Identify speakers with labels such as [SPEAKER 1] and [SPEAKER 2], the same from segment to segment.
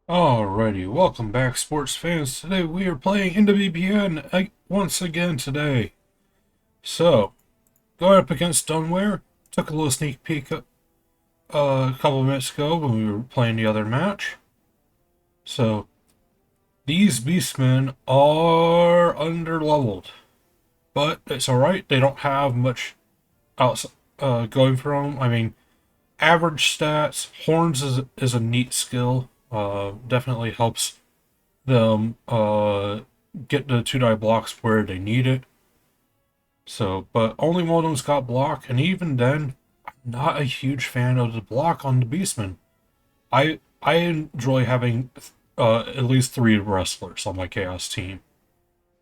[SPEAKER 1] Alrighty, welcome back, sports fans. Today we are playing into BBPN once again today. So, going up against Dunware. Took a little sneak peek a couple of minutes ago when we were playing the other match. So, these beastmen are underleveled, but it's alright. They don't have much else going for them. I mean, average stats. Horns is a neat skill. Definitely helps them get the 2-die blocks where they need it. So, but only one of them's got block, and even then, I'm not a huge fan of the block on the Beastman. I enjoy having at least 3 wrestlers on my Chaos team.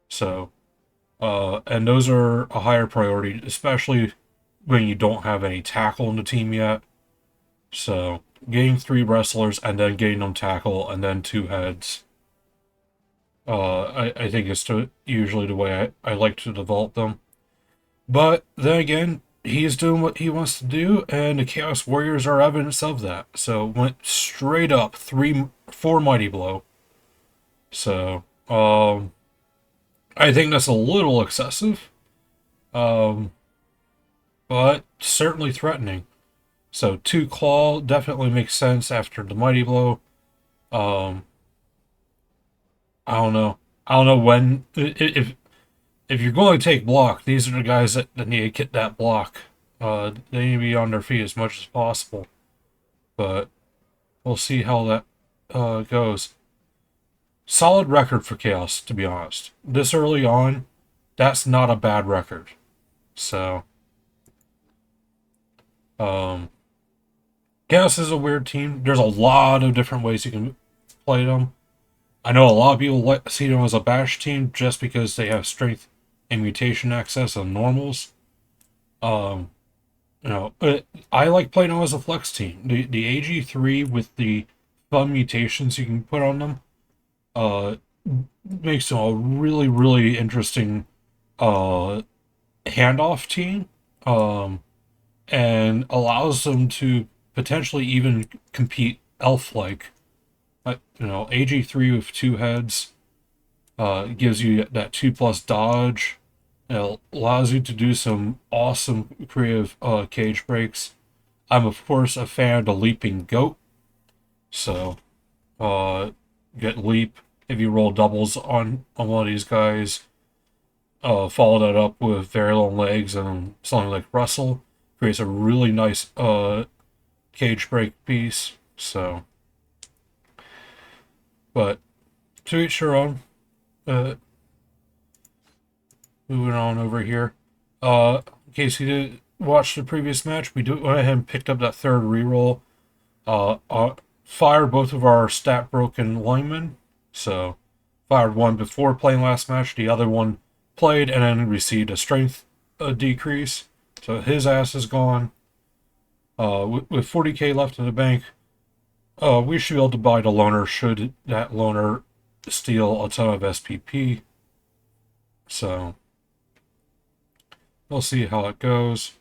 [SPEAKER 1] So, and those are a higher priority, especially when you don't have any tackle in the team yet. So, getting 3 wrestlers and then getting them tackle and then 2 heads. I think it's usually the way I like to develop them. But then again, he's doing what he wants to do, and the Chaos Warriors are evidence of that. So went straight up 4 Mighty Blow. So I think that's a little excessive, um, but certainly threatening. So 2 Claw definitely makes sense after the Mighty Blow. Um, I don't know. I don't know when if you're going to take block, these are the guys that need to get that block. They need to be on their feet as much as possible. But we'll see how that goes. Solid record for Chaos, to be honest. This early on, that's not a bad record. So, um, Chaos is a weird team. There's a lot of different ways you can play them. I know a lot of people see them as a bash team just because they have strength and mutation access on normals. Um, I like playing them as a flex team. The AG3 with the fun mutations you can put on them uh, makes them a really interesting uh, handoff team, and allows them to potentially even compete elf-like. AG3 with 2 heads gives you that 2+ dodge. It allows you to do some awesome creative cage breaks. I'm of course a fan of the leaping goat, so get leap if you roll doubles on one of these guys. Follow that up with very long legs and something like Rustle. Creates a really nice cage break piece. So, but to each their own. Uh, Moving on over here. In case you didn't watch the previous match, we went ahead and picked up that third reroll. Fired both of our stat broken linemen. So, fired one before playing last match, the other one played and then received a strength decrease. So his ass is gone. With 40k left in the bank, we should be able to buy the loner should that loner steal a ton of SPP. So, we'll see how it goes.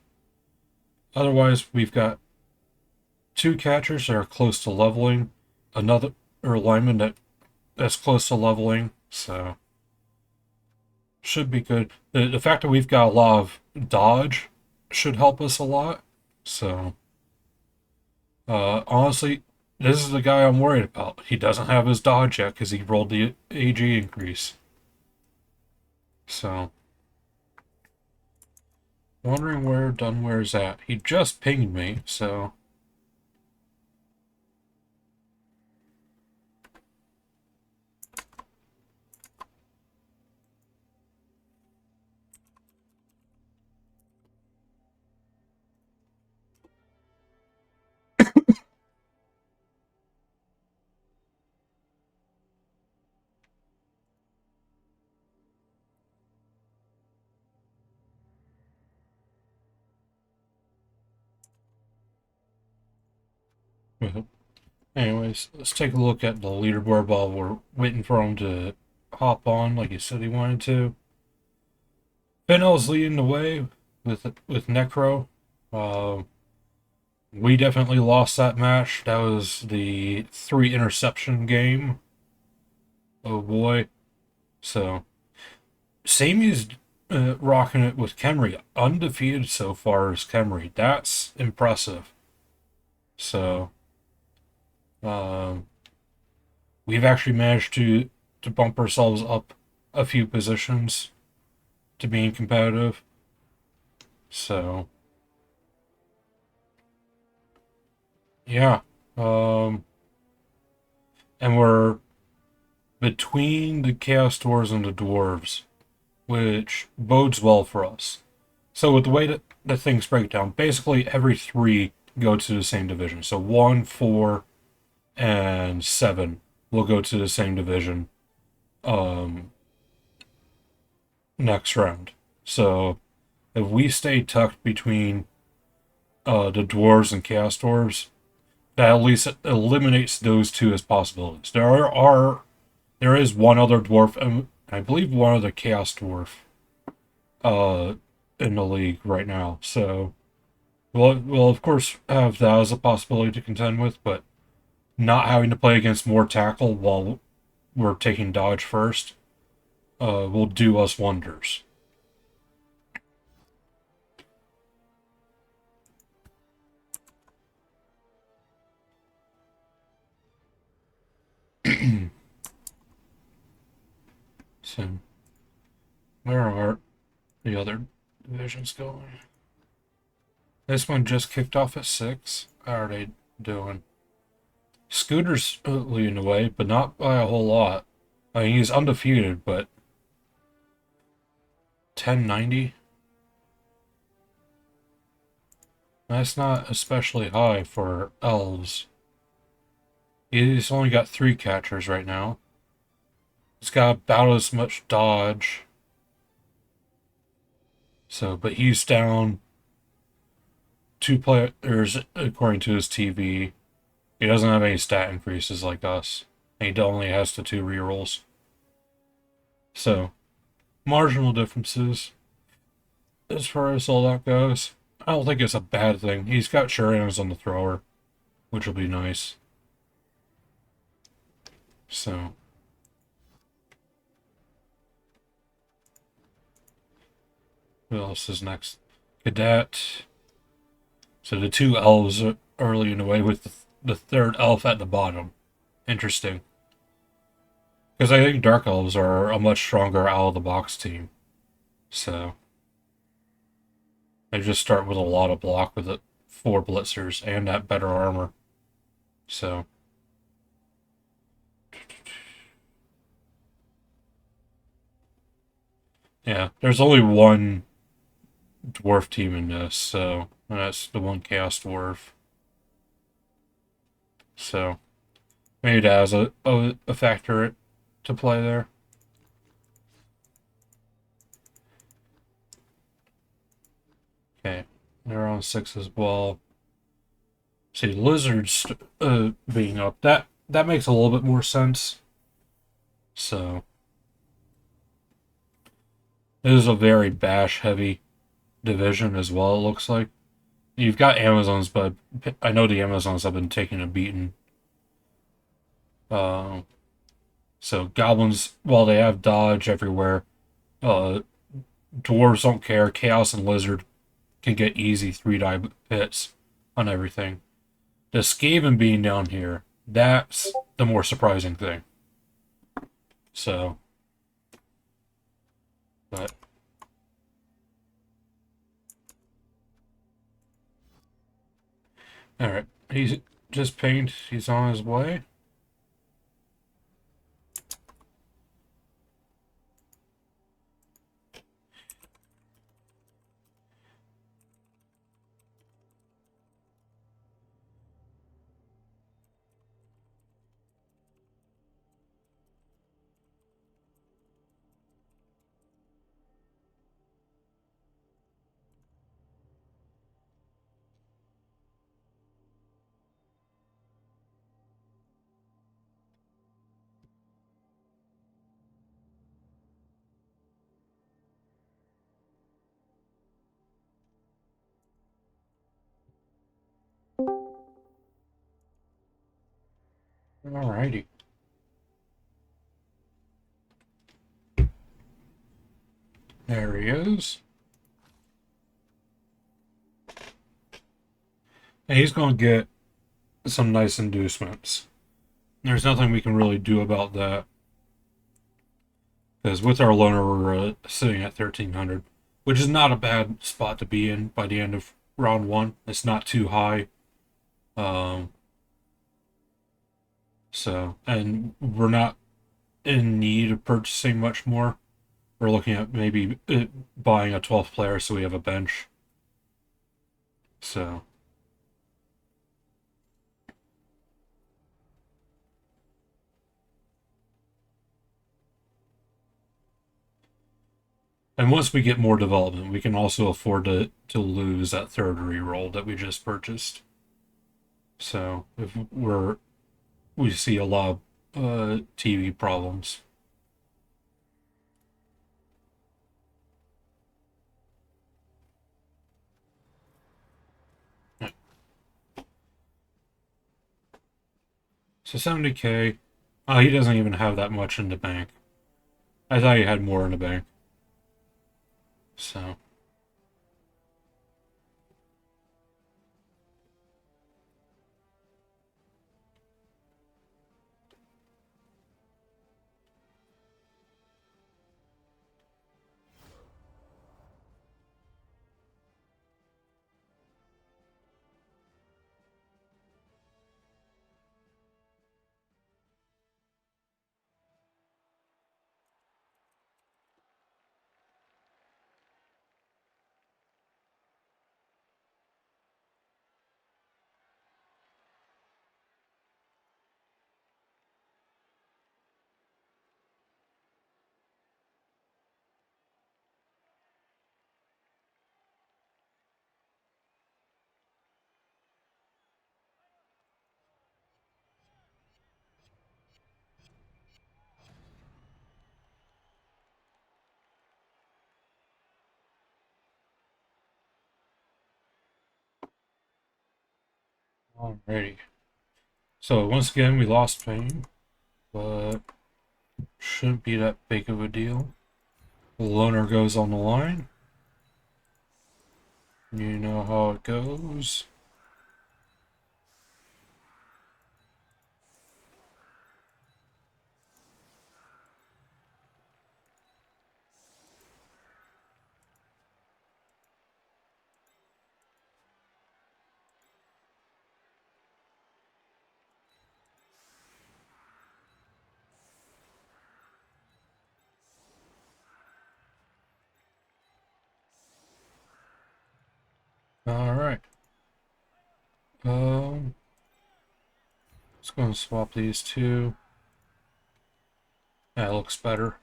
[SPEAKER 1] Otherwise, we've got 2 catchers that are close to leveling, another lineman that's close to leveling, so should be good. The fact that we've got a lot of dodge should help us a lot. So, honestly, this is the guy I'm worried about. He doesn't have his dodge yet because he rolled the AG increase. So, wondering where Dunware's at. He just pinged me, so. Anyways, let's take a look at the leaderboard while we're waiting for him to hop on like he said he wanted to. Fennel's leading the way with Necro. Uh, We definitely lost that match. That was the 3 interception game. Oh boy. So, Sammy's rocking it with Kemry. Undefeated so far as Kemry. That's impressive. So, um, we've actually managed to bump ourselves up a few positions to being competitive. So, yeah. Um, and we're between the Chaos Dwarves and the Dwarves, which bodes well for us. So with the way that things break down, basically every 3 go to the same division. So 1, 4, and 7 will go to the same division um, next round. So if we stay tucked between the dwarves and chaos dwarves, that at least eliminates those 2 as possibilities. There is one other dwarf, and I believe one other chaos dwarf uh, in the league right now. So we'll of course have that as a possibility to contend with, but not having to play against more tackle while we're taking dodge first will do us wonders. So where are the other divisions going? This one just kicked off at 6. How are they doing? Scooter's leading the way, but not by a whole lot. I mean, he's undefeated, but 1090? That's not especially high for elves. He's only got 3 catchers right now. He's got about as much dodge. So, but he's down 2 players according to his TV. He doesn't have any stat increases like us. He only has the 2 rerolls. So, marginal differences as far as all that goes. I don't think it's a bad thing. He's got Shurians on the thrower, which will be nice. So, who else is next? Cadet. So the 2 elves are early in the way with the 3rd elf at the bottom. Interesting. Because I think Dark Elves are a much stronger out of the box team. So they just start with a lot of block with it, 4 blitzers and that better armor. So yeah, there's only one dwarf team in this, so that's the one chaos dwarf. So maybe that has a factor to play there. Okay, they're on 6 as well. See, lizards being up, that makes a little bit more sense. So this is a very bash heavy division as well, it looks like. You've got Amazons, but I know the Amazons have been taking a beating. Uh, so goblins, while they have dodge everywhere, uh, dwarves don't care. Chaos and lizard can get easy 3-die hits on everything. The Skaven being down here, that's the more surprising thing. So, but all right, he's just pinged. He's on his way. Alrighty. There he is. And he's going to get some nice inducements. There's nothing we can really do about that. Because with our loner, we're sitting at 1300, which is not a bad spot to be in by the end of round one. It's not too high. Um, and we're not in need of purchasing much more. We're looking at maybe buying a 12th player so we have a bench. So. And once we get more development, we can also afford to lose that third reroll that we just purchased. So if we see a lot of TV problems. So 70K. Oh, he doesn't even have that much in the bank. I thought he had more in the bank. So. Alrighty. So once again, we lost pain, but shouldn't be that big of a deal. The loner goes on the line. You know how it goes. Alright. Let's go and swap these two. That looks better.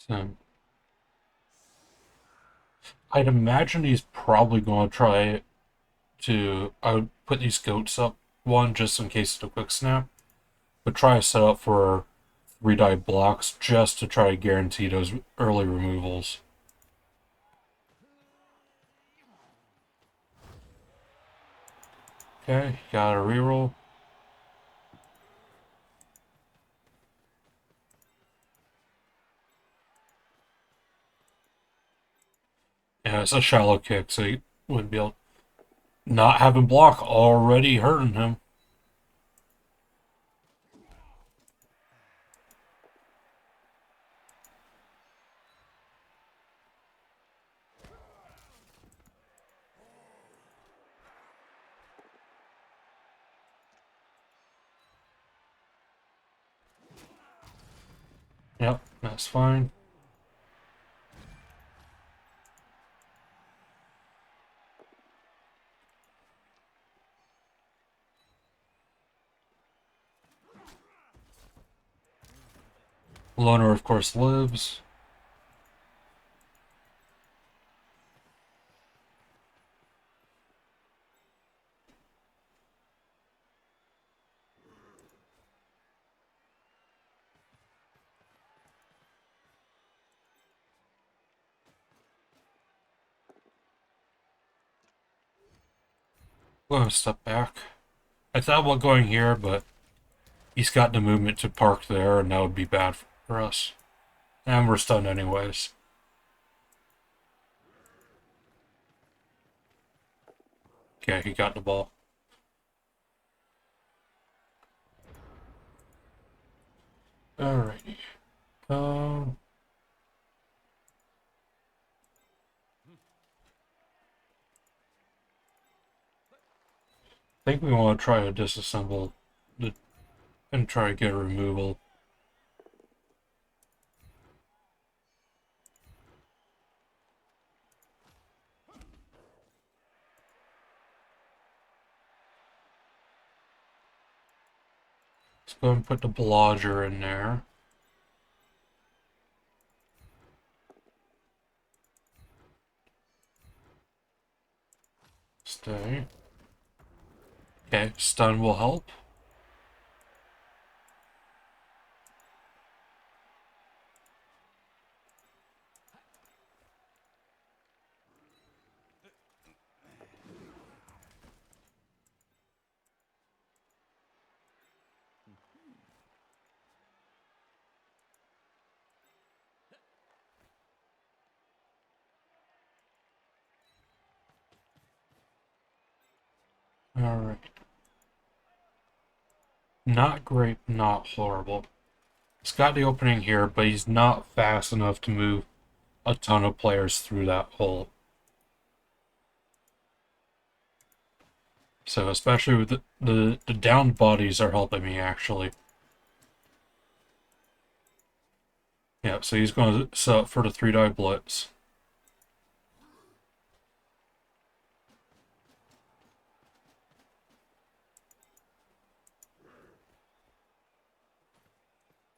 [SPEAKER 1] So I'd imagine he's probably going to try to. I would put these goats up one just in case of a quick snap, but try to set up for 3-die blocks just to try to guarantee those early removals. Okay, got a reroll. Yeah, it's a shallow kick, so he wouldn't be able. Not having block already hurting him. Yep, that's fine. Loner, of course, lives. We'll step back. I thought about going here, but he's got the movement to park there, and that would be bad for us. And we're stunned anyways. Okay, he got the ball. Alrighty. I think we want to try to disassemble the and try to get a removal. Let's go and put the blodger in there. Stay. Okay, stun will help. Alright. Not great, not horrible. He's got the opening here, but he's not fast enough to move a ton of players through that hole. So especially with the downed bodies are helping me actually. Yeah, so he's going to set up for the 3-die blitz.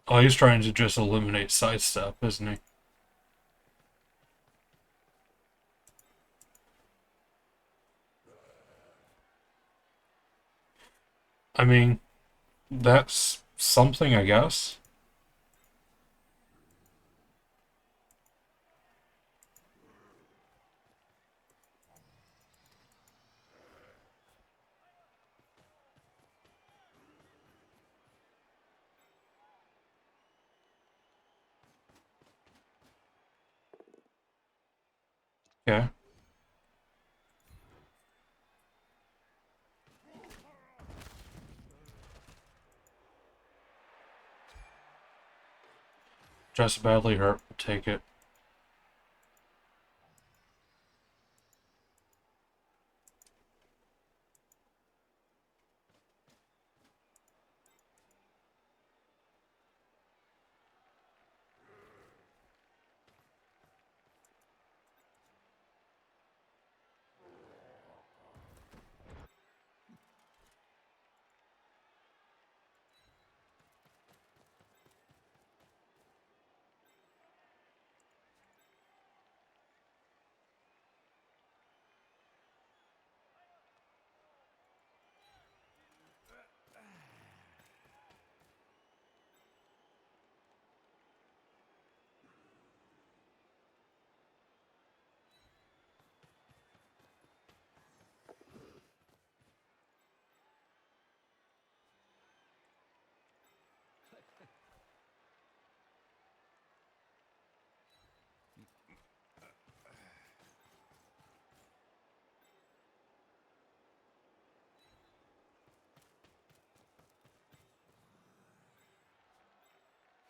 [SPEAKER 1] Oh, he's trying to just eliminate sidestep, isn't he? I mean, that's something, I guess. Okay. Just badly hurt. Take it.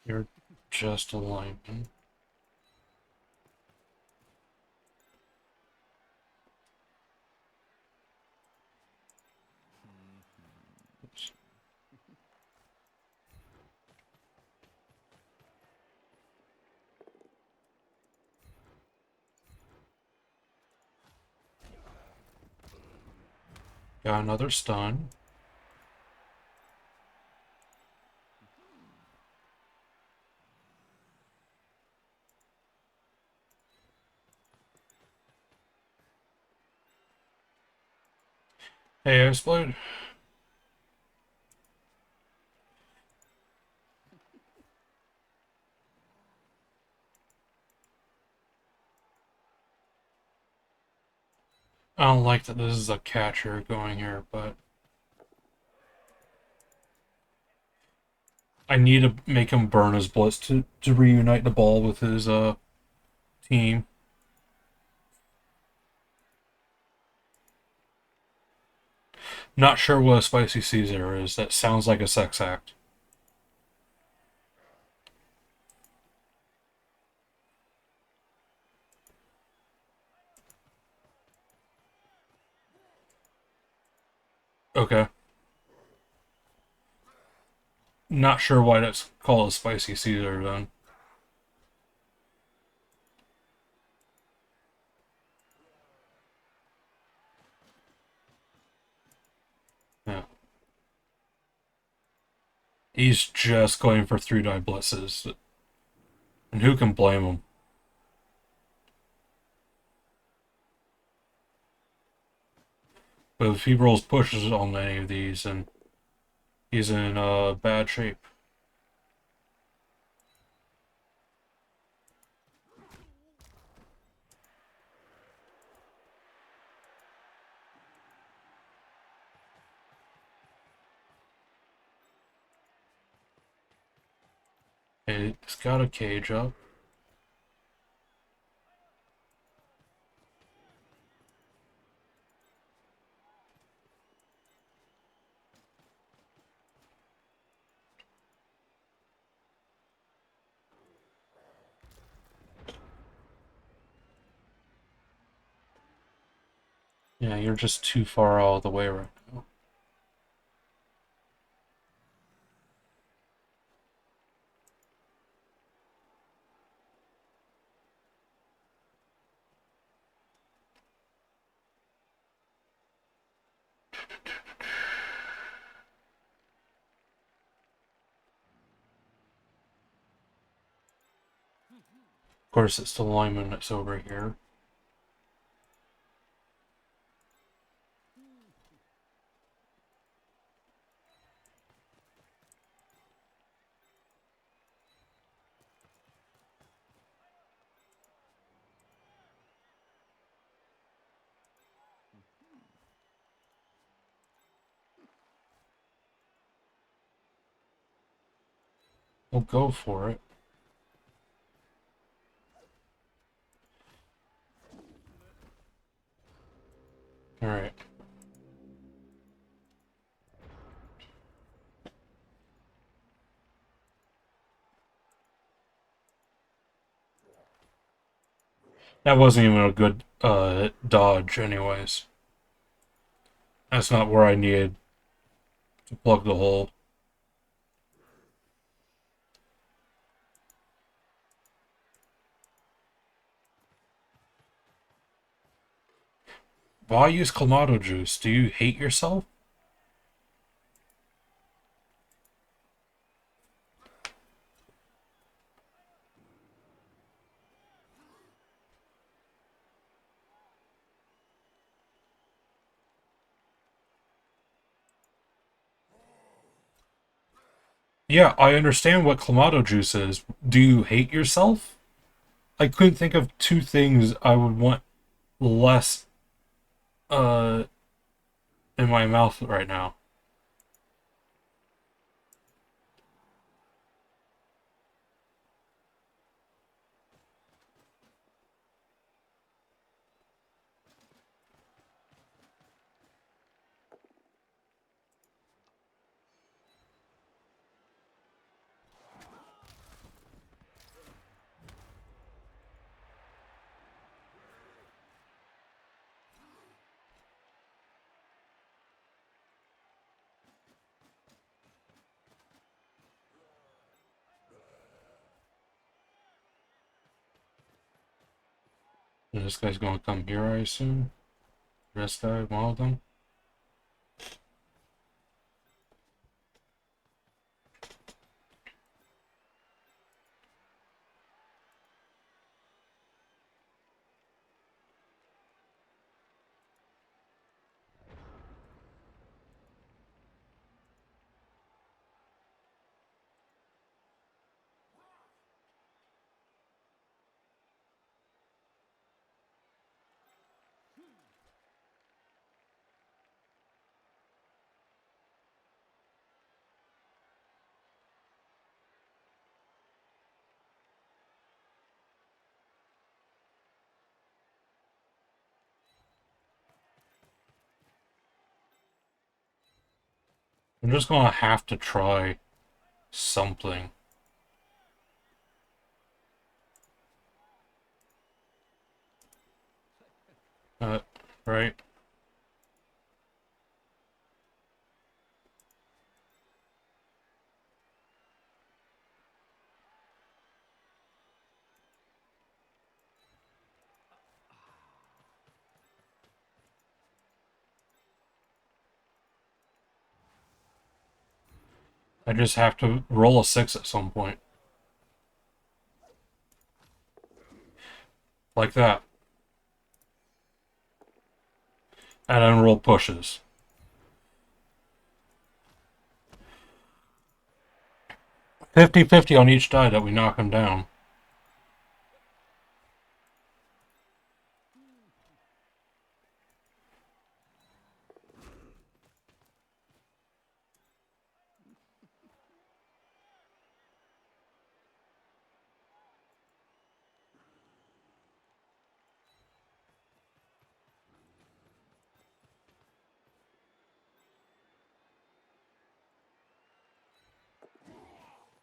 [SPEAKER 1] You're just a lineman. Oops. Got another stun. Hey, Iceblade. I don't like that this is a catcher going here, but I need to make him burn his blitz to reunite the ball with his team. Not sure what a spicy Caesar is. That sounds like a sex act. Okay. Not sure why that's called a spicy Caesar then. Yeah. He's just going for 3-die blitzes. And who can blame him? But if he rolls pushes on any of these, then he's in bad shape. It's got a cage up. Yeah, you're just too far out of the way right now. Of course, it's the lineman that's over here. We'll go for it. Alright. That wasn't even a good dodge anyways. That's not where I needed to plug the hole. Why use Clamato juice? Do you hate yourself? Yeah, I understand what Clamato juice is. Do you hate yourself? I couldn't think of two things I would want less uh in my mouth right now. And this guy's gonna come here, I assume. This guy, one of them. I'm just gonna have to try something. Uh, right? I just have to roll a 6 at some point. Like that. And then roll pushes. 50-50 on each die that we knock him down.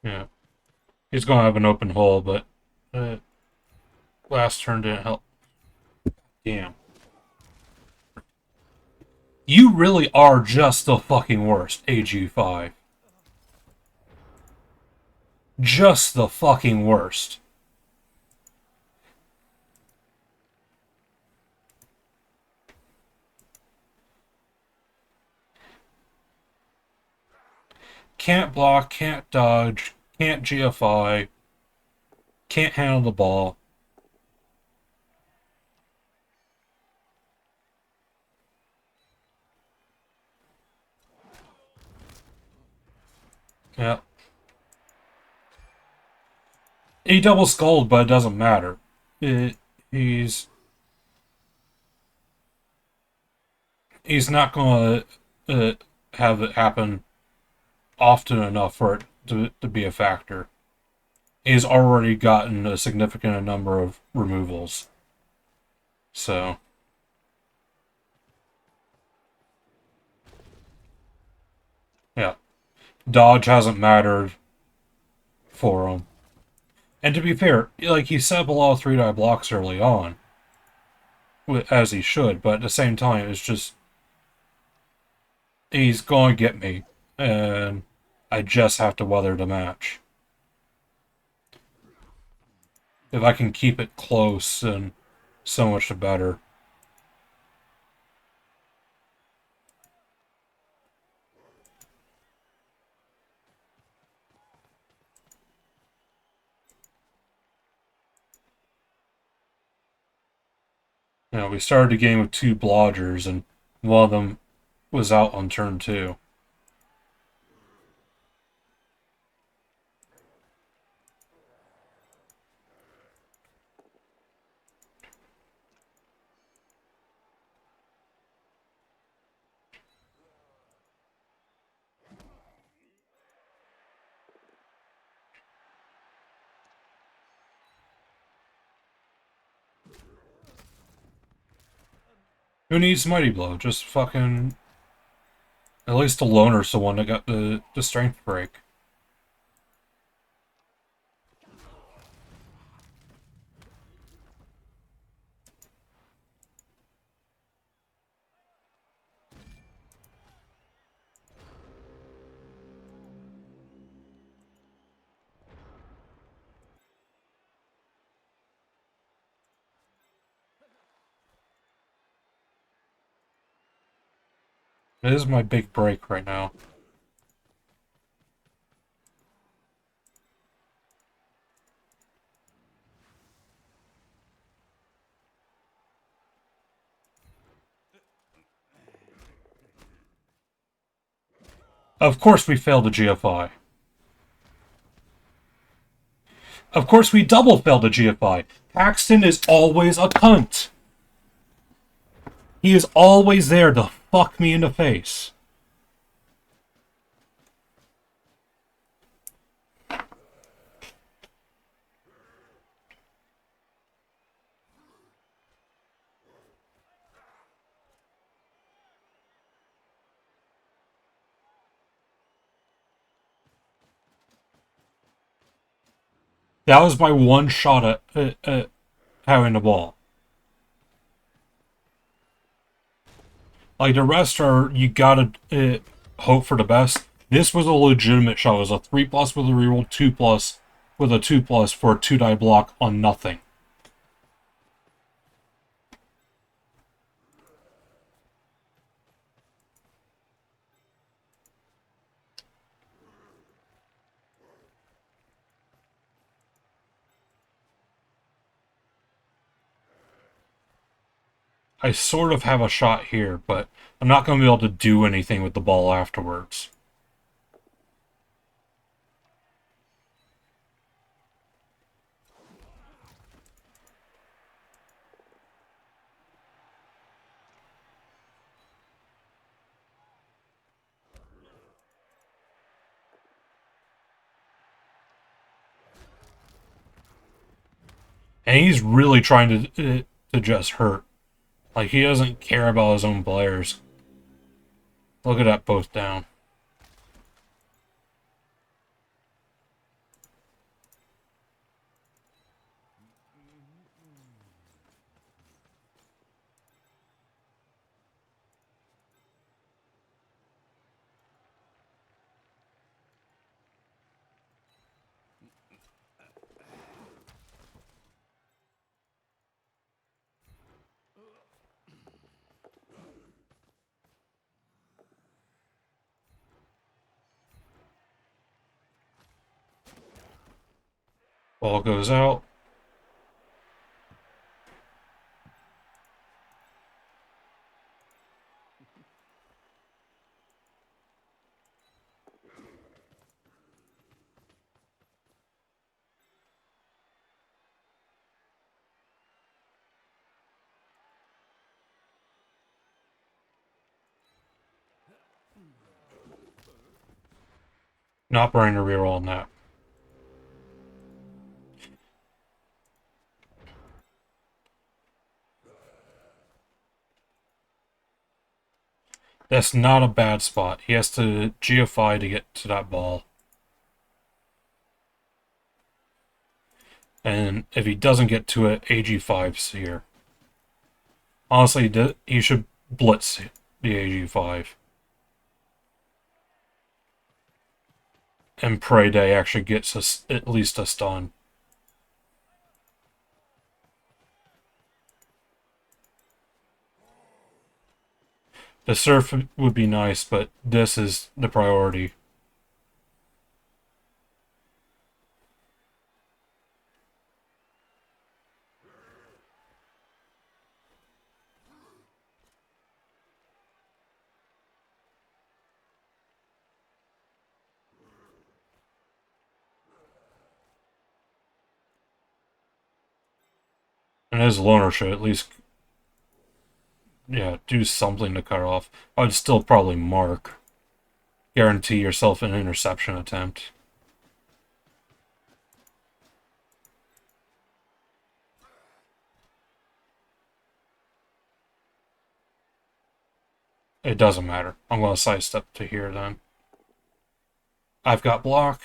[SPEAKER 1] Yeah. He's gonna have an open hole, but last turn didn't help. Damn. You really are just the fucking worst, AG5. Just the fucking worst. Can't block, can't dodge, can't GFI, can't handle the ball. Yeah. He double skulled, but it doesn't matter. He's not gonna uh, have it happen often enough for it to be a factor. He's already gotten a significant number of removals. So, yeah. Dodge hasn't mattered for him. And to be fair, like, he set up a lot of 3-die blocks early on, as he should, but at the same time, it's just, he's going to get me, and I just have to weather the match. If I can keep it close, and so much the better. You know, we started the game with 2 blodgers, and one of them was out on turn 2. Who needs Mighty Blow? Just fucking... At least the Loner's the one that got the strength break. It is my big break right now. Of course we failed the GFI. Of course we double failed the GFI. Paxton is always a cunt. He is always there to fuck me in the face. That was my one shot at having the ball. Like the rest are, you gotta hope for the best. This was a legitimate shot. It was a 3+ with a reroll, 2+ with a 2+ for a 2-die block on nothing. I sort of have a shot here, but I'm not going to be able to do anything with the ball afterwards. And he's really trying to just hurt. Like, he doesn't care about his own players. Look at that both down. Ball goes out. Not burning a reroll on that. That's not a bad spot. He has to GFI to get to that ball. And if he doesn't get to it, AG5's here. Honestly, he should blitz the AG5. And pray Day actually gets at least a stun. The surf would be nice, but this is the priority. And his loner should at least, yeah, do something to cut off. I'd still probably mark. Guarantee yourself an interception attempt. It doesn't matter. I'm going to sidestep to here then. I've got block.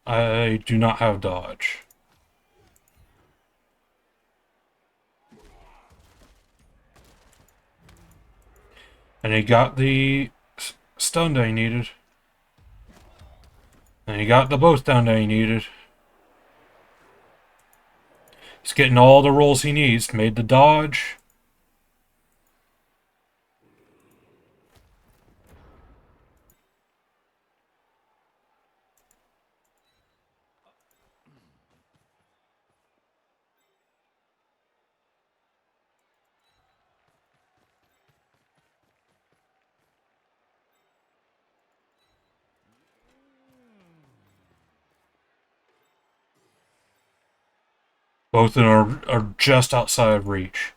[SPEAKER 1] I do not have dodge. And he got the stun that he needed. And he got the both down that he needed. He's getting all the rolls he needs. Made the dodge. Both of them are just outside of reach.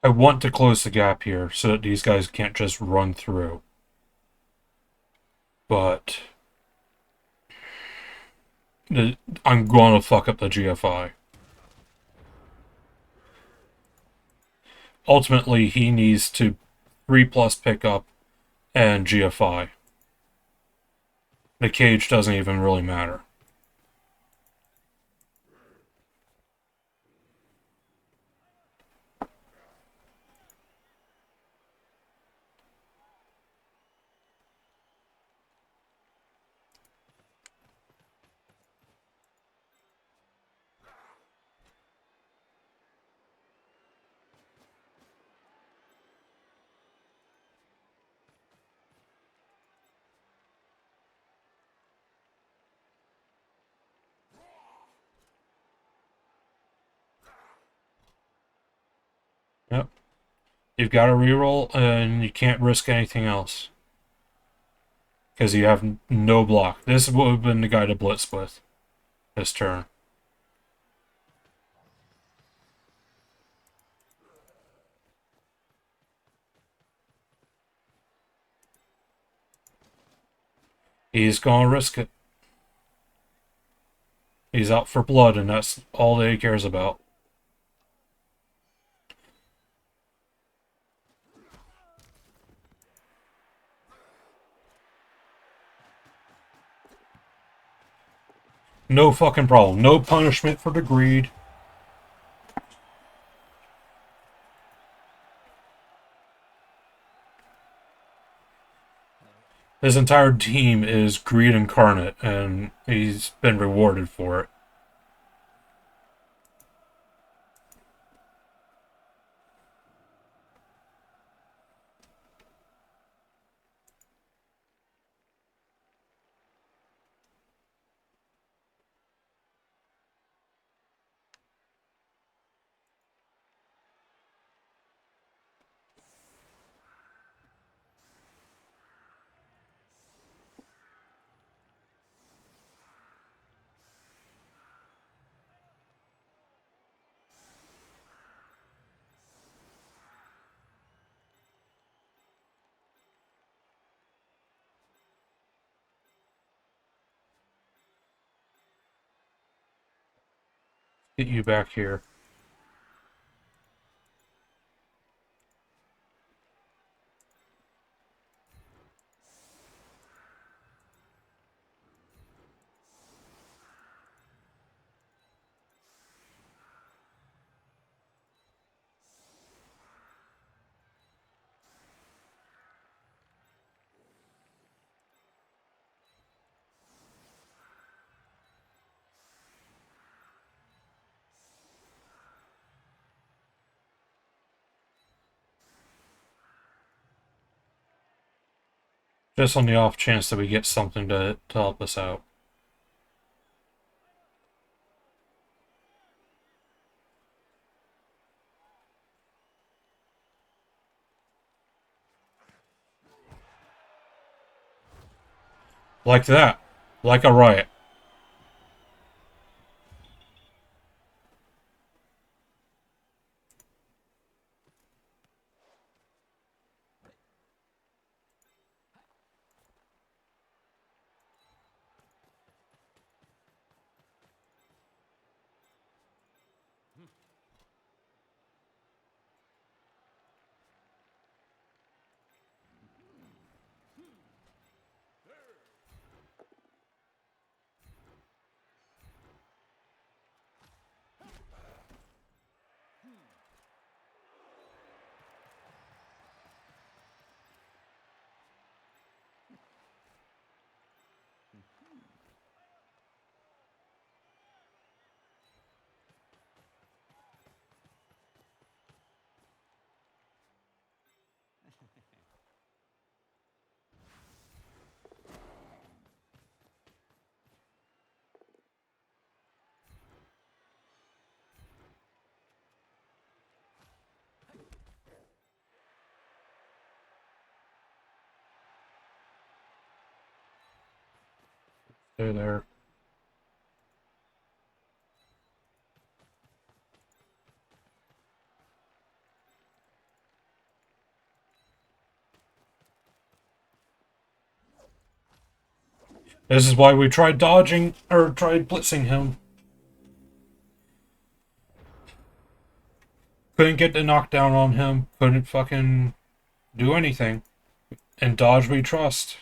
[SPEAKER 1] I want to close the gap here so that these guys can't just run through. But I'm going to fuck up the GFI. Ultimately, he needs to 3+ pickup and GFI. The cage doesn't even really matter. Yep. You've got to reroll, and you can't risk anything else. Because you have no block. This would have been the guy to blitz with this turn. He's going to risk it. He's out for blood, and that's all that he cares about. No fucking problem. No punishment for the greed. His entire team is greed incarnate, and he's been rewarded for it. Get you back here. Just on the off chance that we get something to help us out. Like that. Like a riot. Stay there. This is why we tried dodging, or tried blitzing him. Couldn't get the knockdown on him. Couldn't fucking do anything. And dodge we trust.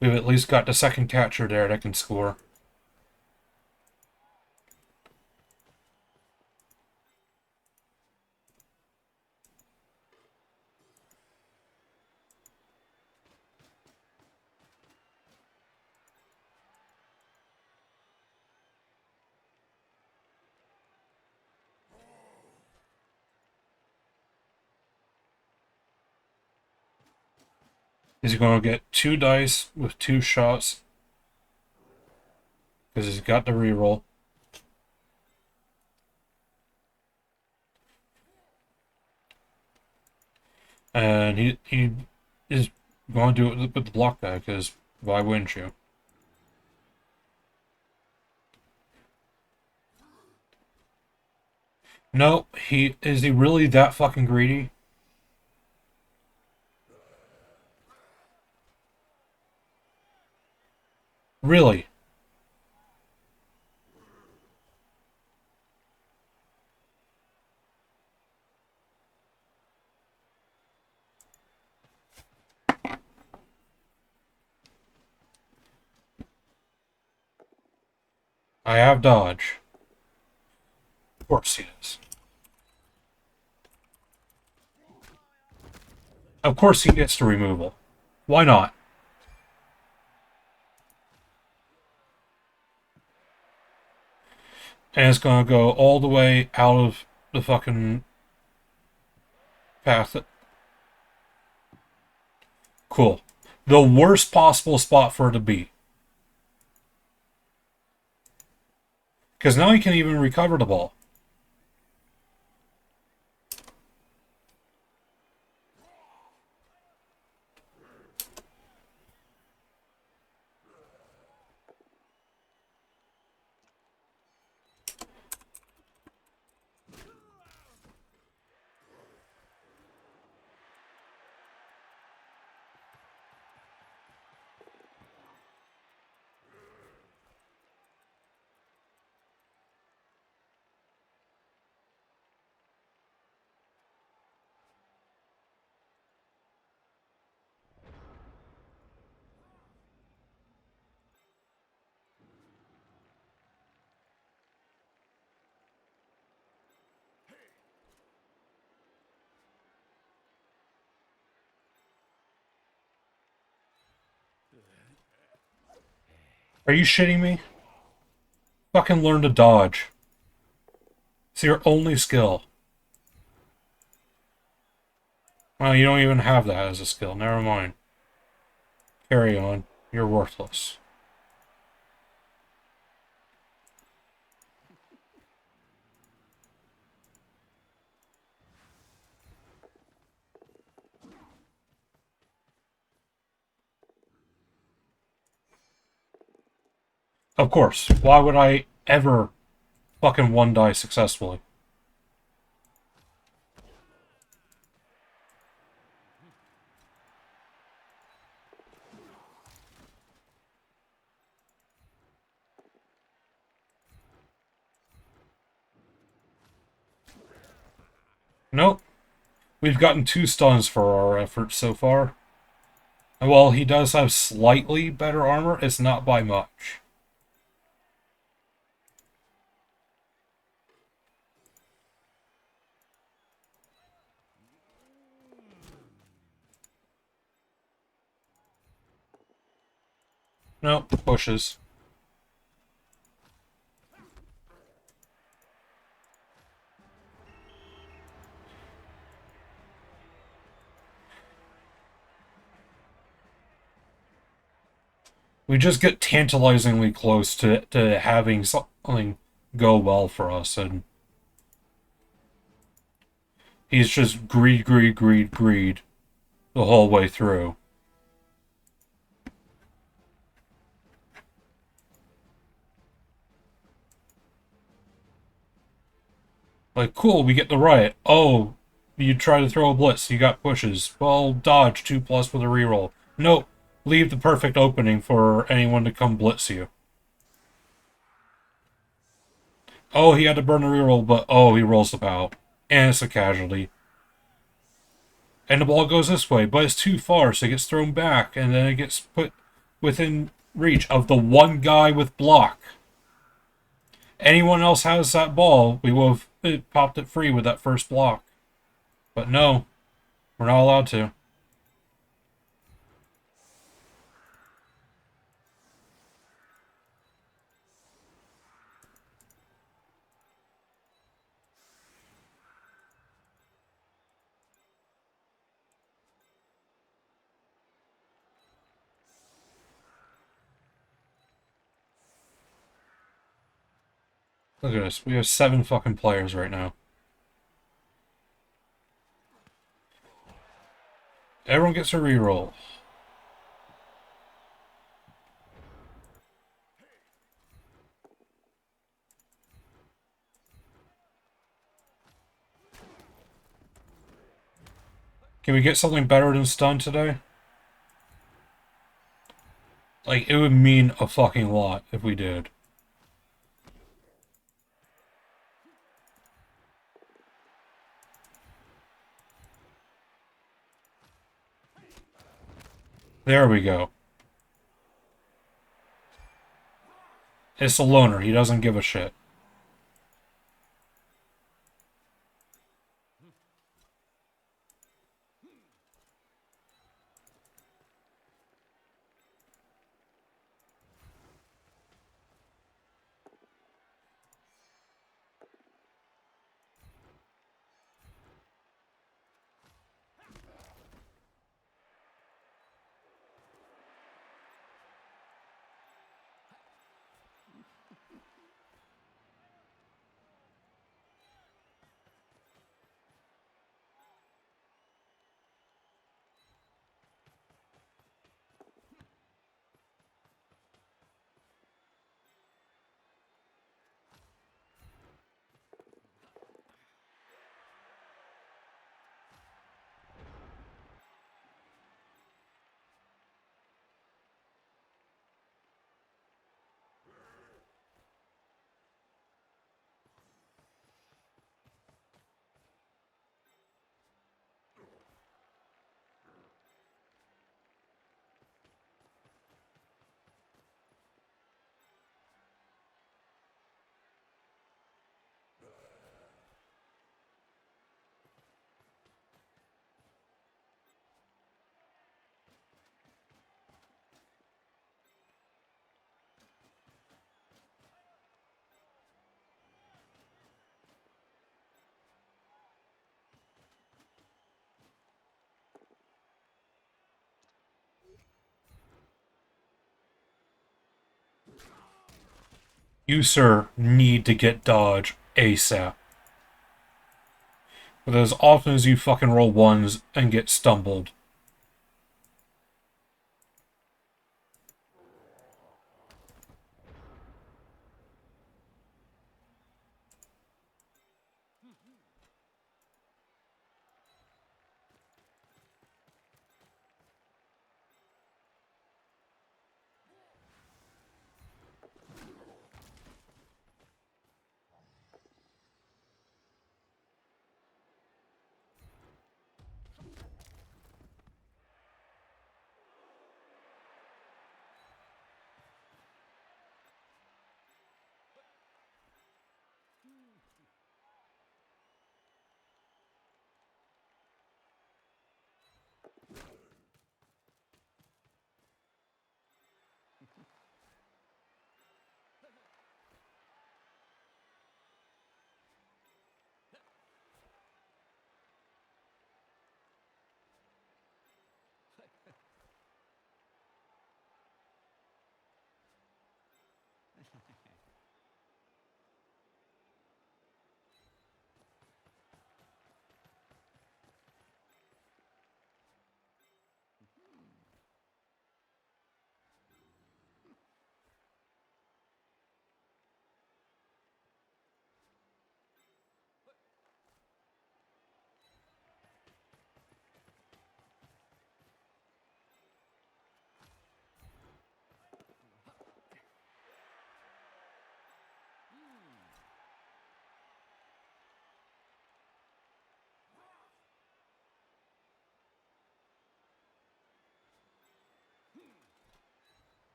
[SPEAKER 1] We've at least got the second catcher there that can score. He's going to get 2 dice with 2 shots. Because he's got the reroll. And he is going to do it with the block guy, because why wouldn't you? No, is he really that fucking greedy? Really? I have dodge. Of course he is. Of course he gets the removal. Why not? And it's gonna go all the way out of the fucking path. Cool. The worst possible spot for it to be. Because now he can even recover the ball. Are you shitting me? Fucking learn to dodge. It's your only skill. Well, you don't even have that as a skill. Never mind. Carry on. You're worthless. Of course. Why would I ever fucking 1-die successfully? Nope. We've gotten 2 stuns for our efforts so far. And while he does have slightly better armor, it's not by much. Nope, pushes. We just get tantalizingly close to having something go well for us, and he's just greed, greed, greed, greed the whole way through. Like, cool, we get the riot. Oh, you try to throw a blitz, you got pushes. Well, dodge 2+ with a reroll. Nope, leave the perfect opening for anyone to come blitz you. Oh, he had to burn a reroll, but oh, he rolls the bow. And it's a casualty. And the ball goes this way, but it's too far, so it gets thrown back, and then it gets put within reach of the one guy with block. Anyone else has that ball, we would have popped it free with that first block. But no, we're not allowed to. Look at this. We have 7 fucking players right now. Everyone gets a reroll. Can we get something better than stun today? Like, it would mean a fucking lot if we did. There we go. It's a loner. He doesn't give a shit. You, sir, need to get dodge ASAP. But as often as you fucking roll ones and get stumbled.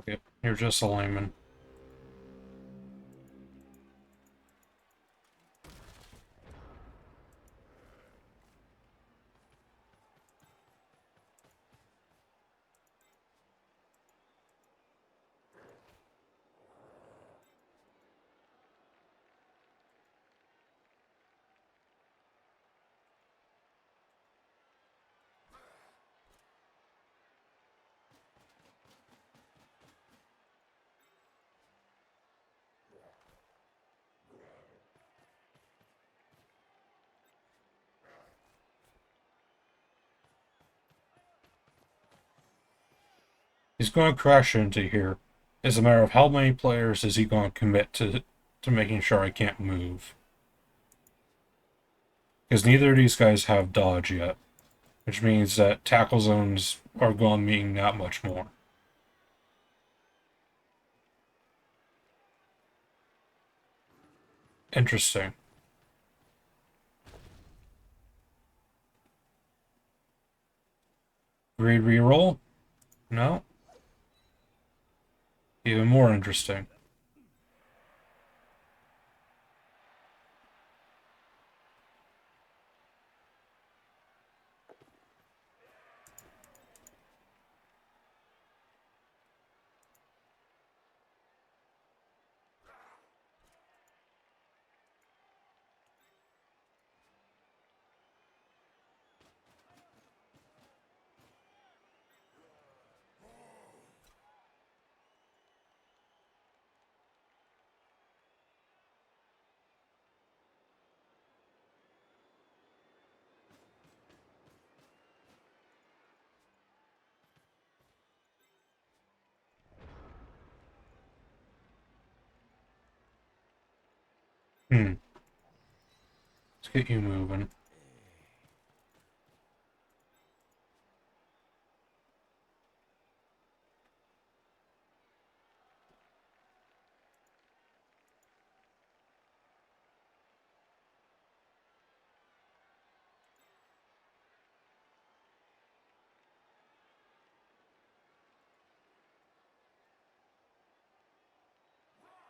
[SPEAKER 1] Yep, you're just a layman. He's going to crash into here. It's a matter of how many players is he going to commit to making sure I can't move. Because neither of these guys have dodge yet, which means that tackle zones are going to mean that much more. Interesting. Reroll? No? Even more interesting. Let's get you moving.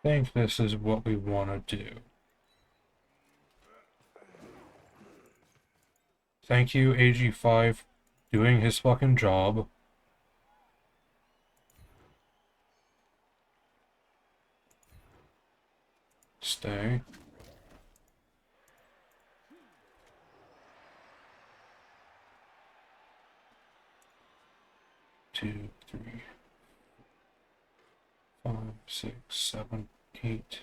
[SPEAKER 1] I think this is what we want to do. Thank you, AG5, doing his fucking job. Stay. Two, three, 5, 6, 7, 8.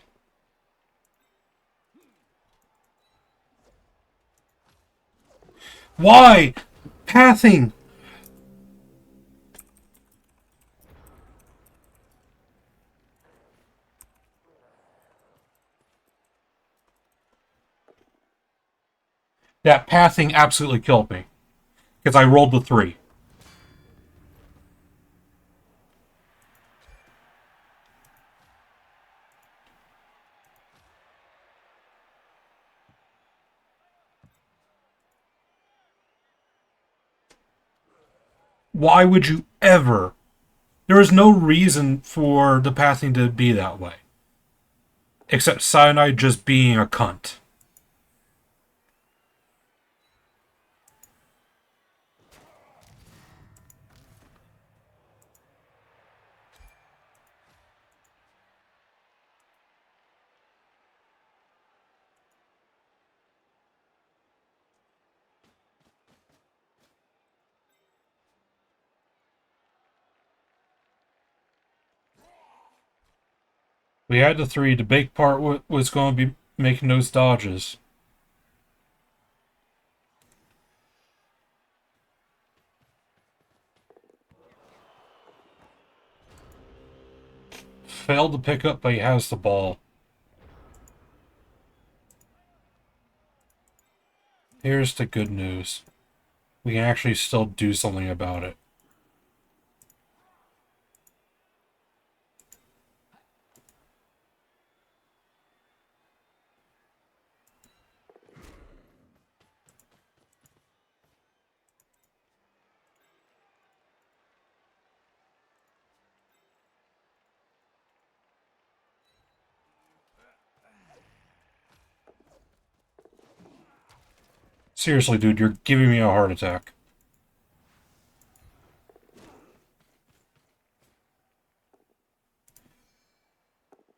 [SPEAKER 1] Why? Pathing! That pathing absolutely killed me. Because I rolled the 3. Why would you ever? There is no reason for the pathing to be that way. Except Cyanide just being a cunt. We had the 3. The big part was going to be making those dodges. Failed to pick up, but he has the ball. Here's the good news. We can actually still do something about it. Seriously, dude, you're giving me a heart attack.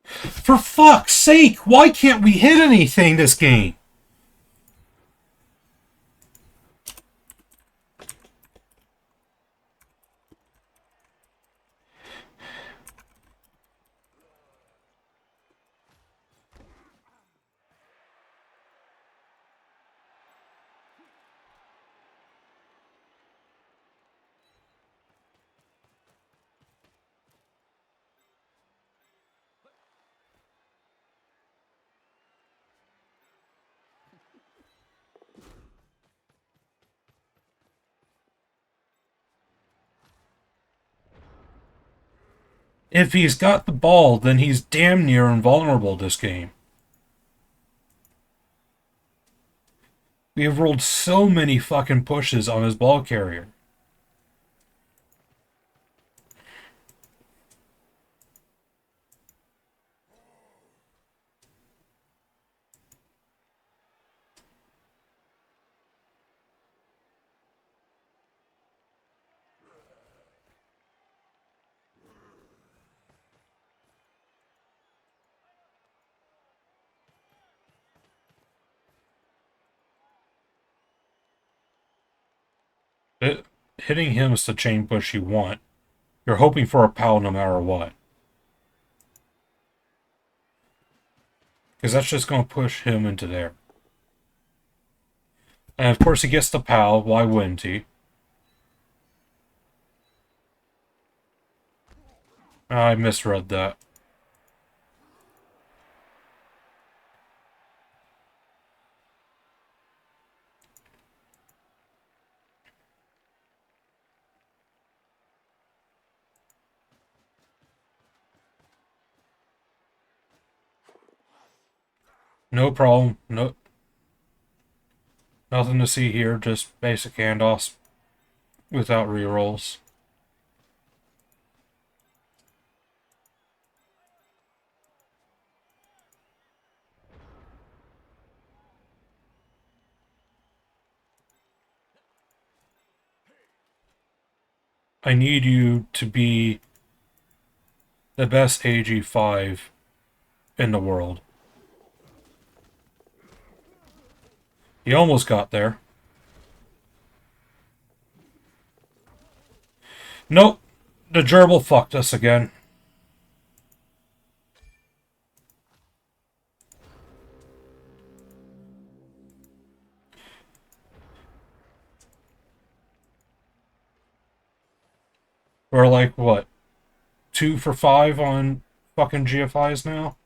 [SPEAKER 1] For fuck's sake, why can't we hit anything this game? If he's got the ball, then he's damn near invulnerable this game. We have rolled so many fucking pushes on his ball carrier. Hitting him is the chain push you want. You're hoping for a POW no matter what. Because that's just going to push him into there. And of course he gets the POW, why wouldn't he? I misread that. No problem. No, nothing to see here, just basic handoffs without rerolls. I need you to be the best AG5 in the world. You almost got there. Nope. The gerbil fucked us again. We're like, what? 2 for 5 on fucking GFIs now?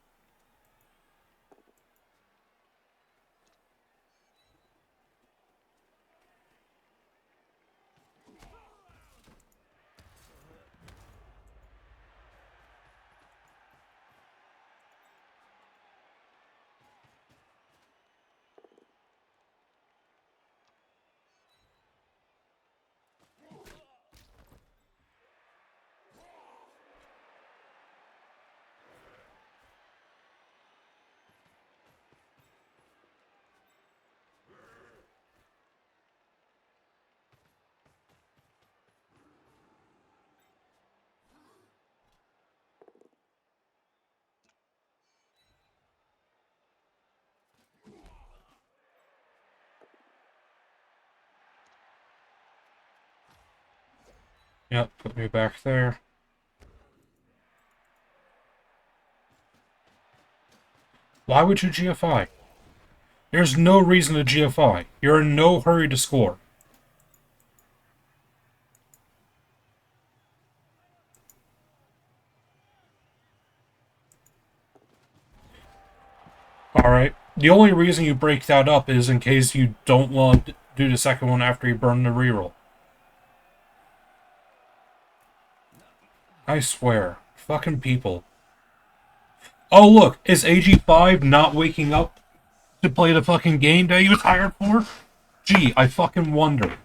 [SPEAKER 1] Yep, put me back there. Why would you GFI? There's no reason to GFI. You're in no hurry to score. Alright. The only reason you break that up is in case you don't want to do the second one after you burn the reroll. I swear. Fucking people. Oh look, is AG5 not waking up to play the fucking game that he was hired for? Gee, I fucking wonder.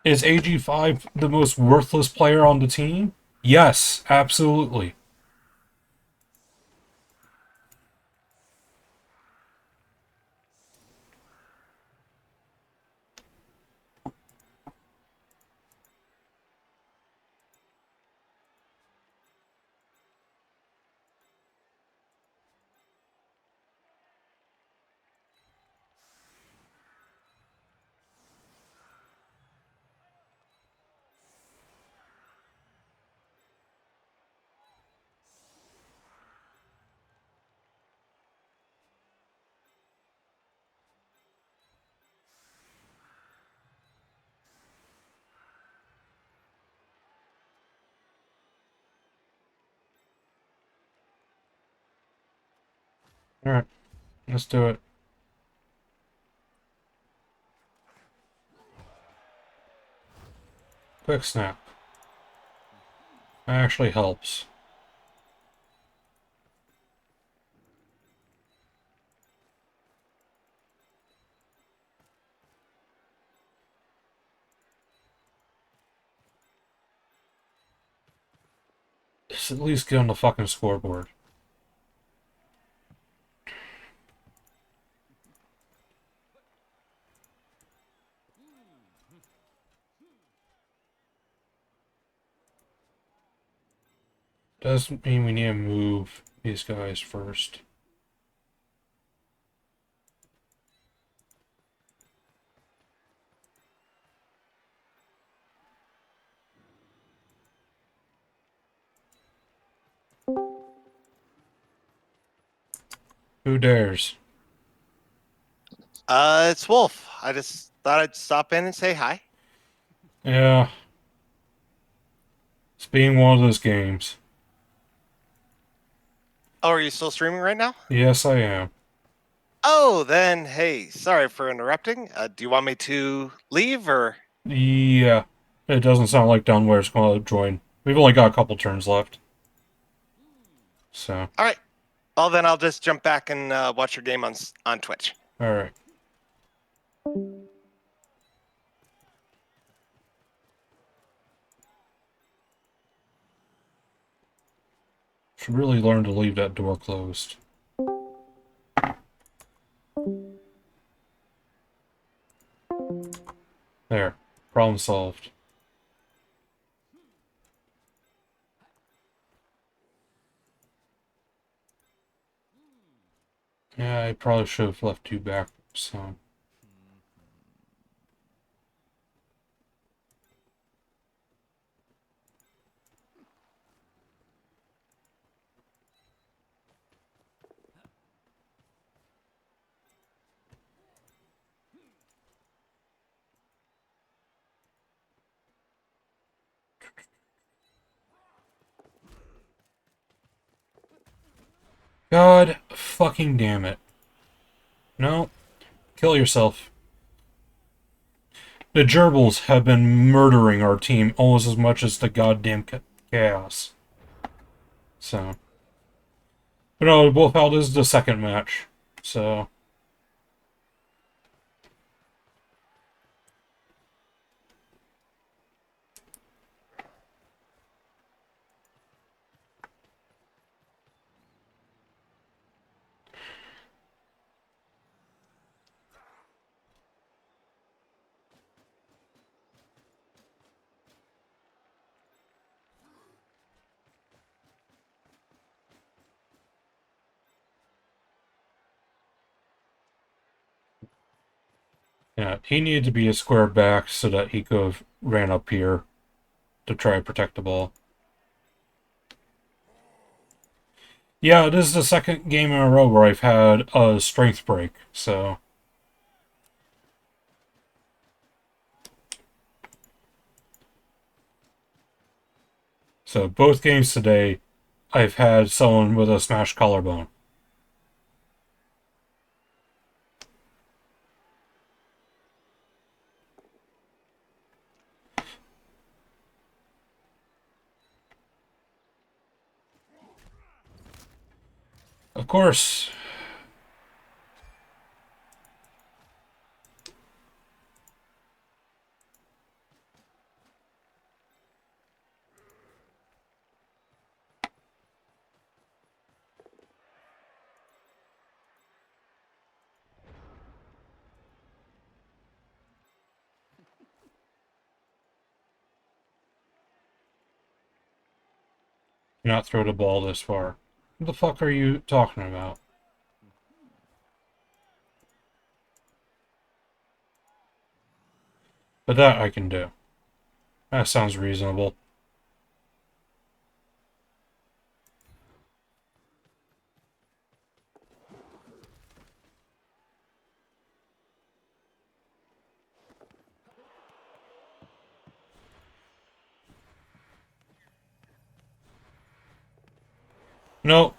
[SPEAKER 1] Is AG5 the most worthless player on the team? Yes, absolutely. Alright, let's do it. Quick snap. Actually helps. Just at least get on the fucking scoreboard. Doesn't mean we need to move these guys first. Who dares?
[SPEAKER 2] It's Wolf. I just thought I'd stop in and say hi.
[SPEAKER 1] Yeah. It's being one of those games.
[SPEAKER 2] Oh, are you still streaming right now?
[SPEAKER 1] Yes, I am.
[SPEAKER 2] Oh, then, hey, sorry for interrupting. Do you want me to leave or?
[SPEAKER 1] Yeah. It doesn't sound like Dunware's going to join. We've only got a couple turns left. So,
[SPEAKER 2] All right. Well, then I'll just jump back and watch your game on Twitch.
[SPEAKER 1] alright. Should really learn to leave that door closed. There. Problem solved. Yeah, I probably should have left you back, so... God fucking damn it. No. Kill yourself. The gerbils have been murdering our team almost as much as the goddamn chaos. So. But no, Wolfhound is the second match. So. Yeah, he needed to be a square back so that he could have ran up here to try to protect the ball. Yeah, this is the second game in a row where I've had a strength break, so... So both games today, I've had someone with a smashed collarbone. Of course. Not throw the ball this far. What the fuck are you talking about? But that I can do. That sounds reasonable. Nope.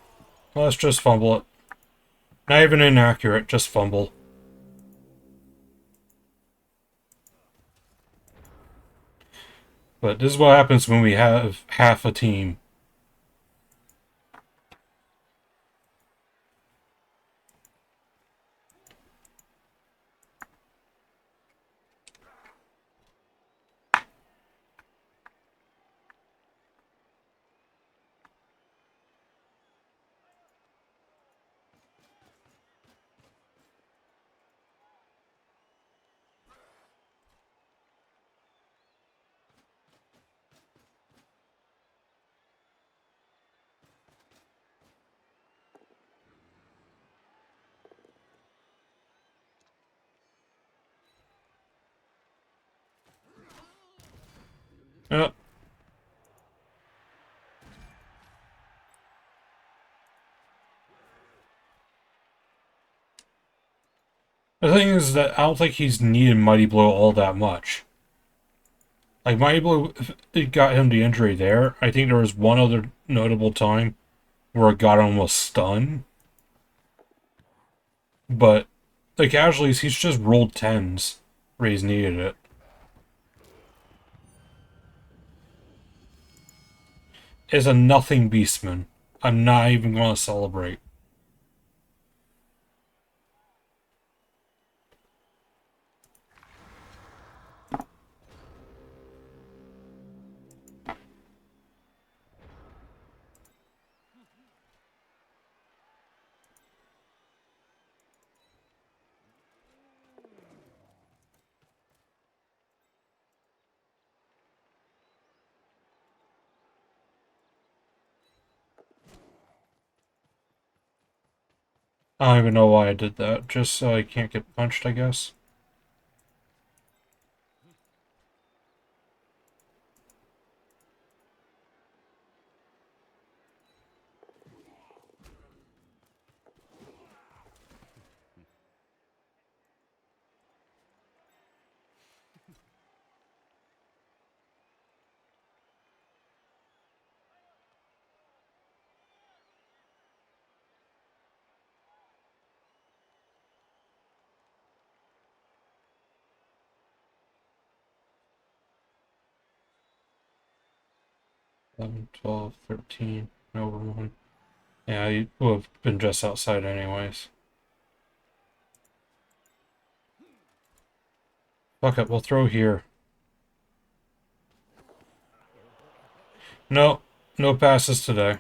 [SPEAKER 1] Let's just fumble it. Not even inaccurate, just fumble. But this is what happens when we have half a team. Uh, the thing is that I don't think he's needed Mighty Blow all that much. Like, Mighty Blow, it got him the injury there. I think there was one other notable time where it got him with stun. But the casualties, he's just rolled 10s where he's needed it. Is a nothing beastman. I'm not even going to celebrate. I don't even know why I did that. Just so I can't get punched, I guess. Eleven, 12, 13, over 1. Yeah, he would have been just outside anyways. Fuck it, we'll throw here. No, no passes today.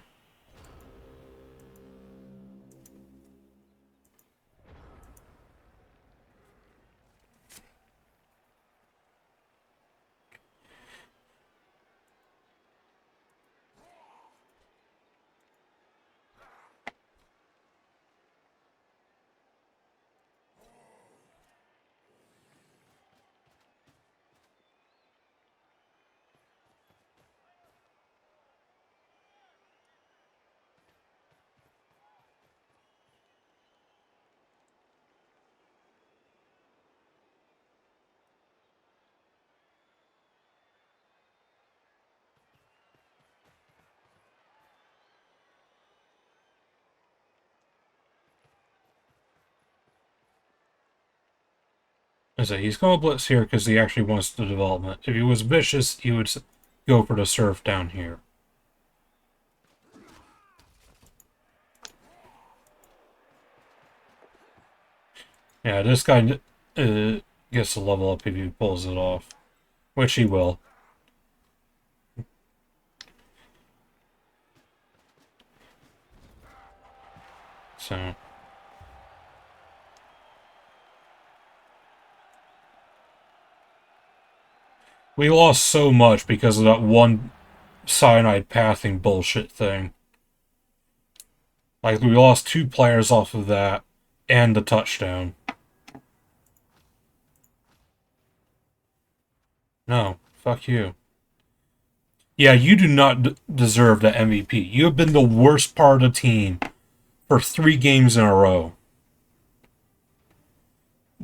[SPEAKER 1] I say he's going to blitz here because he actually wants the development. If he was vicious, he would go for the surf down here. Yeah, this guy gets to level up if he pulls it off, which he will. So we lost so much because of that one cyanide pathing bullshit thing. Like, we lost 2 players off of that and the touchdown. No, fuck you. Yeah, you do not deserve the MVP. You have been the worst part of the team for 3 games in a row.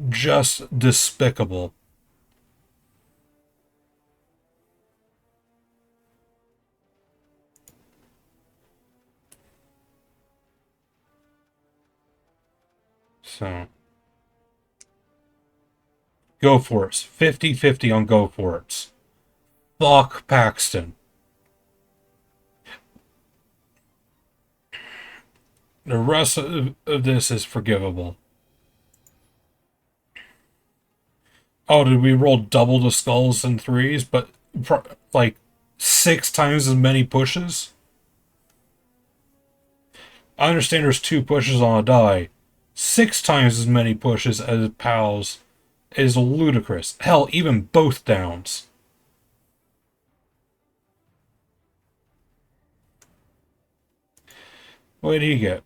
[SPEAKER 1] Just despicable. So, go for it. 50-50 on go for it. Fuck Paxton. The rest of this is forgivable. Oh, did we roll double the skulls and threes, but like 6 times as many pushes? I understand there's 2 pushes on a die. 6 times as many pushes as pals is ludicrous. Hell, even both downs. What did he get?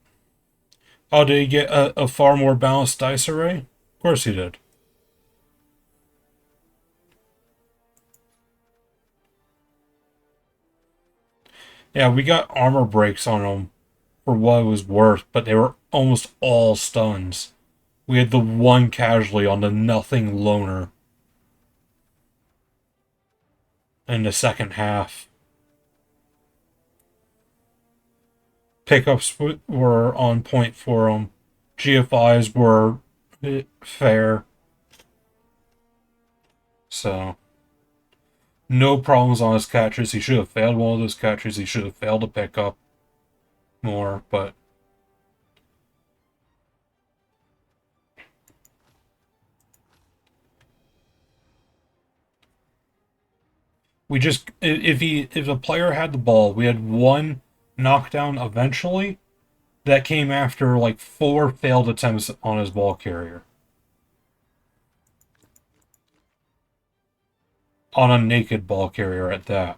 [SPEAKER 1] Oh, did he get a far more balanced dice array? Of course he did. Yeah, we got armor breaks on him for what it was worth, but they were almost all stuns. We had the one casualty on the nothing loner in the second half. Pickups were on point for him. GFIs were fair. So, no problems on his catches. He should have failed one of those catches. He should have failed to pick up more, but we just if a player had the ball, we had one knockdown eventually that came after like 4 failed attempts on his ball carrier. On a naked ball carrier at that.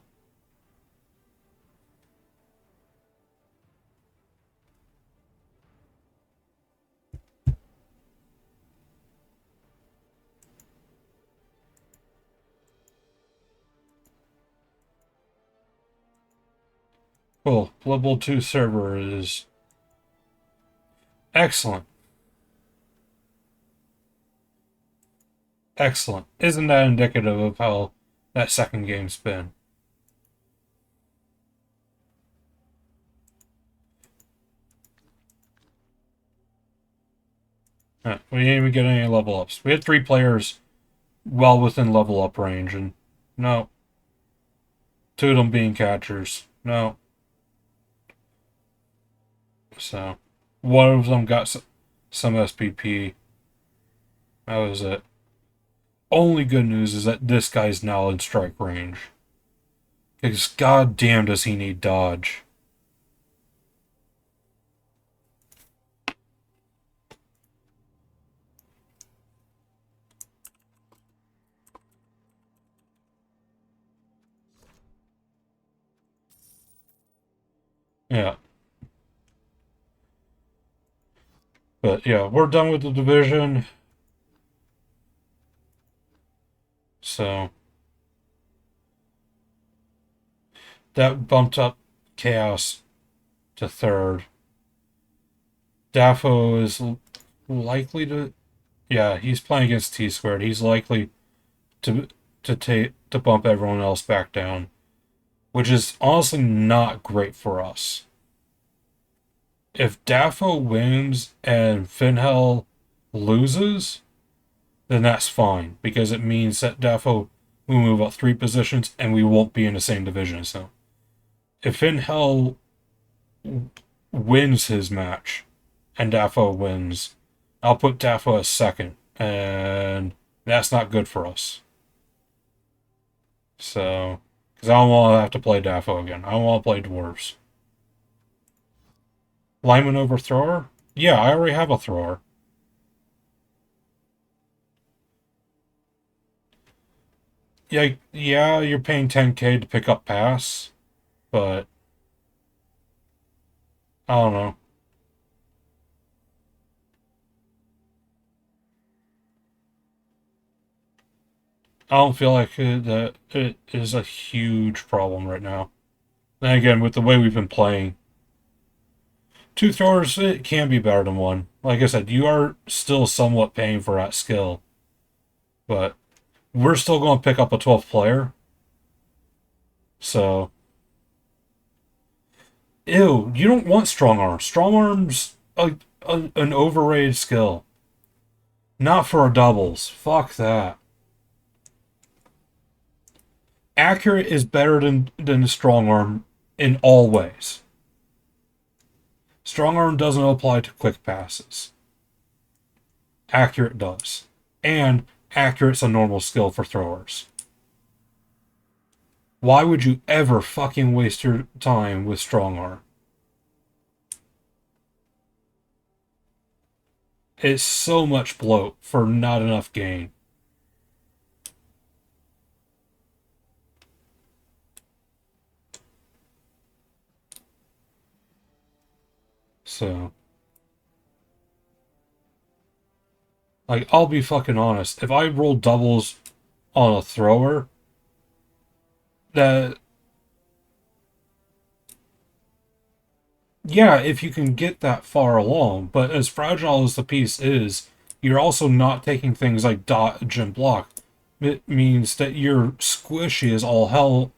[SPEAKER 1] Cool. Level 2 server is excellent. Excellent. Isn't that indicative of how that second game's been? We didn't even get any level ups. We had 3 players well within level up range, and no. 2 of them being catchers. No. So, one of them got some SPP. That was it. Only good news is that this guy's now in strike range. Because goddamn does he need dodge. Yeah. But yeah, we're done with the division. So that bumped up Chaos to 3rd. Daffo is likely to, yeah, he's playing against T squared. He's likely to to bump everyone else back down, which is honestly not great for us. If Daffo wins and Finhell loses, then that's fine, because it means that Daffo will move up 3 positions and we won't be in the same division. So if Finhell wins his match and Daffo wins, I'll put Daffo as 2nd, and that's not good for us. So, because I don't want to have to play Daffo again. I don't want to play Dwarves. Lineman over thrower? Yeah, I already have a thrower. Yeah, you're paying 10k to pick up pass, but I don't know. I don't feel like that it is a huge problem right now. Then again, with the way we've been playing, 2 throwers, it can be better than 1. Like I said, you are still somewhat paying for that skill, but we're still going to pick up a 12th player. So, ew, you don't want strong arms. Strong arms, an overrated skill. Not for a doubles. Fuck that. Accurate is better than the strong arm in all ways. Strong arm doesn't apply to quick passes. Accurate does. And accurate's a normal skill for throwers. Why would you ever fucking waste your time with strong arm? It's so much bloat for not enough gain. So, like, I'll be fucking honest. If I roll doubles on a thrower, that, yeah, if you can get that far along, but as fragile as the piece is, you're also not taking things like dodge and block. It means that you're squishy as all hell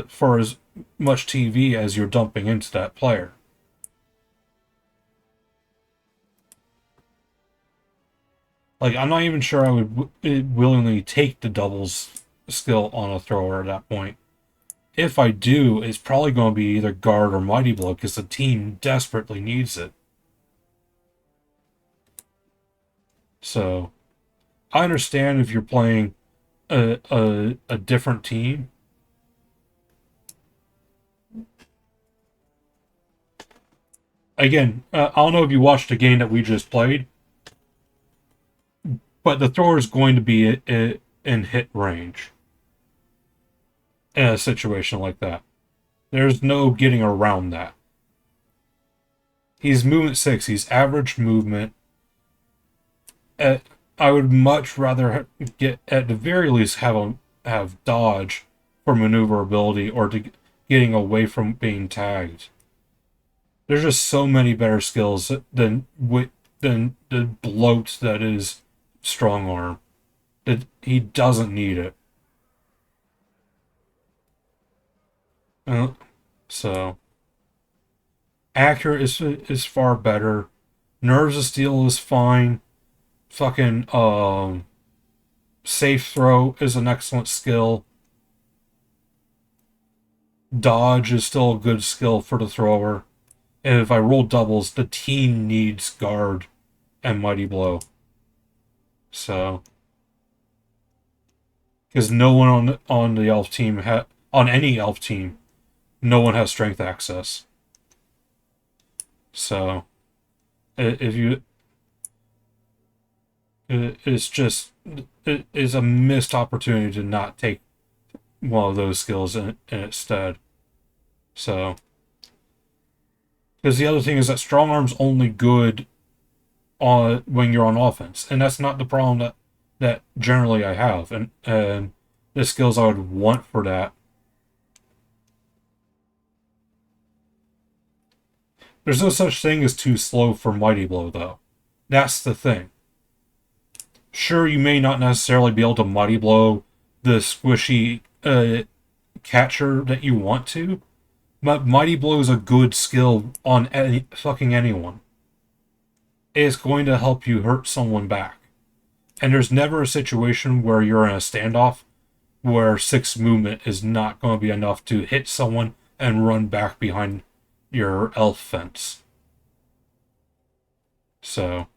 [SPEAKER 1] for as much TV as you're dumping into that player. Like, I'm not even sure I would willingly take the doubles skill on a thrower at that point. If I do, it's probably going to be either guard or mighty blow because the team desperately needs it. So, I understand if you're playing a different team. Again, I don't know if you watched the game that we just played, but the thrower is going to be in hit range in a situation like that. There's no getting around that. He's movement 6. He's average movement. I would much rather get, at the very least, have dodge for maneuverability or to getting away from being tagged. There's just so many better skills than the bloat that is strong arm. That he doesn't need it. So accurate is far better. Nerves of Steel is fine. Fucking safe throw is an excellent skill. Dodge is still a good skill for the thrower. And if I roll doubles, the team needs guard and mighty blow. So, because no one on the elf team on any elf team, no one has strength access. So, if you, it's just it is a missed opportunity to not take one of those skills in instead. So, because the other thing is that strong arm's only good on when you're on offense, and that's not the problem that generally I have, and the skills I would want for that. There's no such thing as too slow for mighty blow, though. That's the thing. Sure, you may not necessarily be able to mighty blow the squishy catcher that you want to, but mighty blow is a good skill on fucking anyone. It's going to help you hurt someone back. And there's never a situation where you're in a standoff where 6 movement is not going to be enough to hit someone and run back behind your elf fence. So,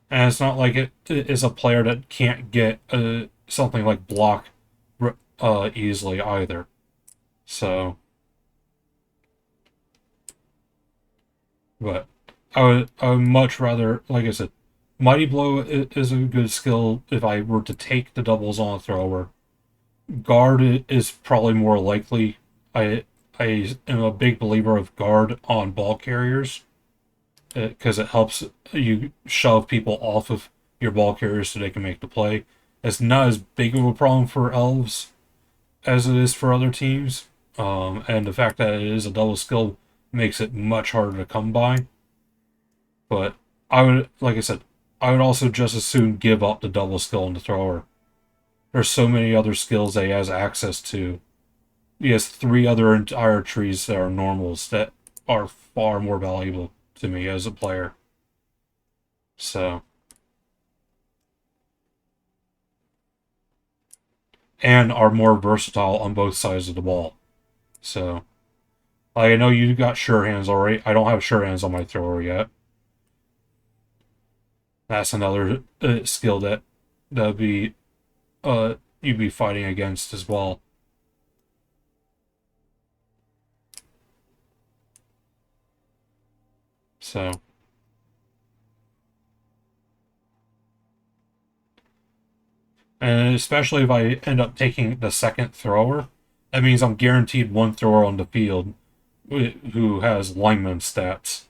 [SPEAKER 1] and it's not like it is a player that can't get something like block easily either. So, but I would much rather, like I said, Mighty Blow is a good skill if I were to take the doubles on a thrower. Guard is probably more likely. I am a big believer of guard on ball carriers because it helps you shove people off of your ball carriers so they can make the play. It's not as big of a problem for elves as it is for other teams, and the fact that it is a double skill makes it much harder to come by. But I would, like I said, I would also just as soon give up the double skill on the thrower. There's so many other skills that he has access to he has three other entire trees that are normals that are far more valuable to me as a player. So, and are more versatile on both sides of the ball. So, I know you got sure hands already. I don't have sure hands on my thrower yet. That's another skill that be you'd be fighting against as well. So, and especially if I end up taking the second thrower, that means I'm guaranteed one thrower on the field who has lineman stats.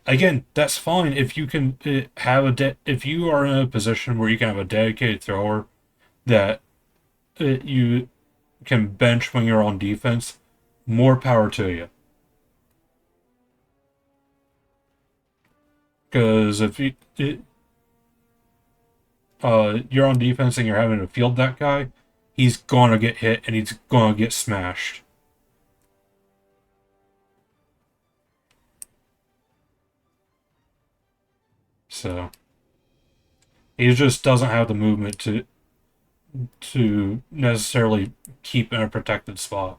[SPEAKER 1] Again, that's fine if you can have if you are in a position where you can have a dedicated thrower that you can bench when you're on defense. More power to you. Because if you're on defense and you're having to field that guy, he's gonna get hit and he's gonna get smashed. So he just doesn't have the movement to necessarily keep in a protected spot.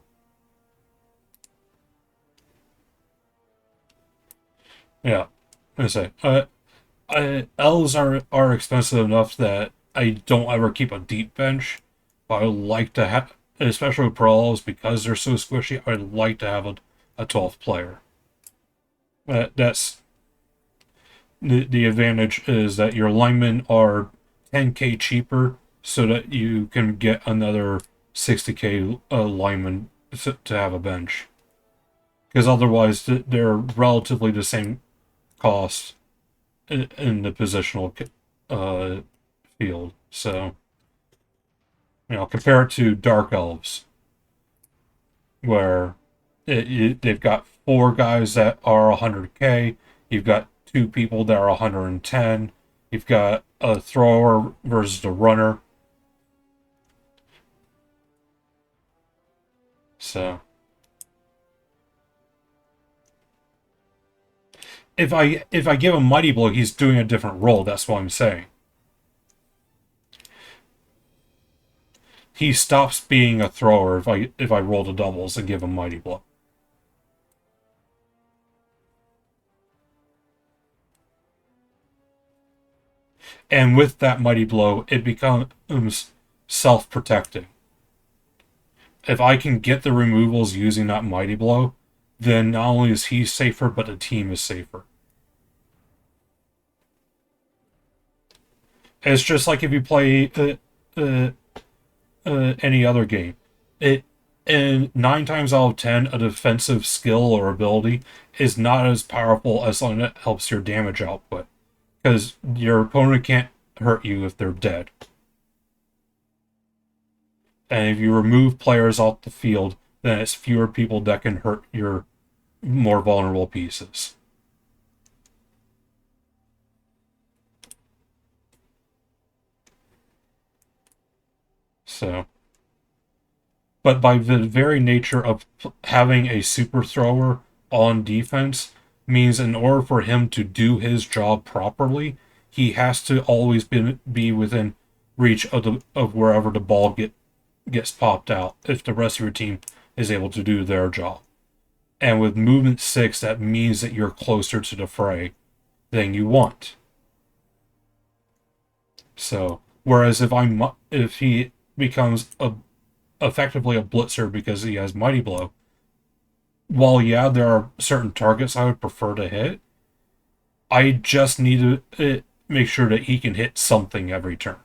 [SPEAKER 1] Yeah, I say. Elves are expensive enough that I don't ever keep a deep bench, but I like to have, especially with pro elves because they're so squishy. I'd like to have a 12th player. That's the advantage is that your linemen are 10k cheaper, so that you can get another 60k lineman to have a bench. Because otherwise, they're relatively the same cost in the positional uh, field. So, compare it to Dark Elves, where they've got four guys that are 100k. You've got two people that are 110. You've got a thrower versus a runner. So, if I give him Mighty Blow, he's doing a different role. That's what I'm saying. He stops being a thrower if I roll the doubles and give him Mighty Blow. And with that Mighty Blow, it becomes self-protecting. If I can get the removals using that Mighty Blow, then not only is he safer, but the team is safer. It's just like if you play any other game. It and 9 times out of 10, a defensive skill or ability is not as powerful as something that helps your damage output, because your opponent can't hurt you if they're dead. And if you remove players off the field, then it's fewer people that can hurt your more vulnerable pieces. So, but by the very nature of having a super thrower on defense means in order for him to do his job properly, he has to always be within reach of wherever the ball gets popped out if the rest of your team is able to do their job. And with movement 6, that means that you're closer to the fray than you want. So, whereas if he becomes effectively a blitzer because he has Mighty Blow, while yeah, there are certain targets I would prefer to hit, I just need to make sure that he can hit something every turn.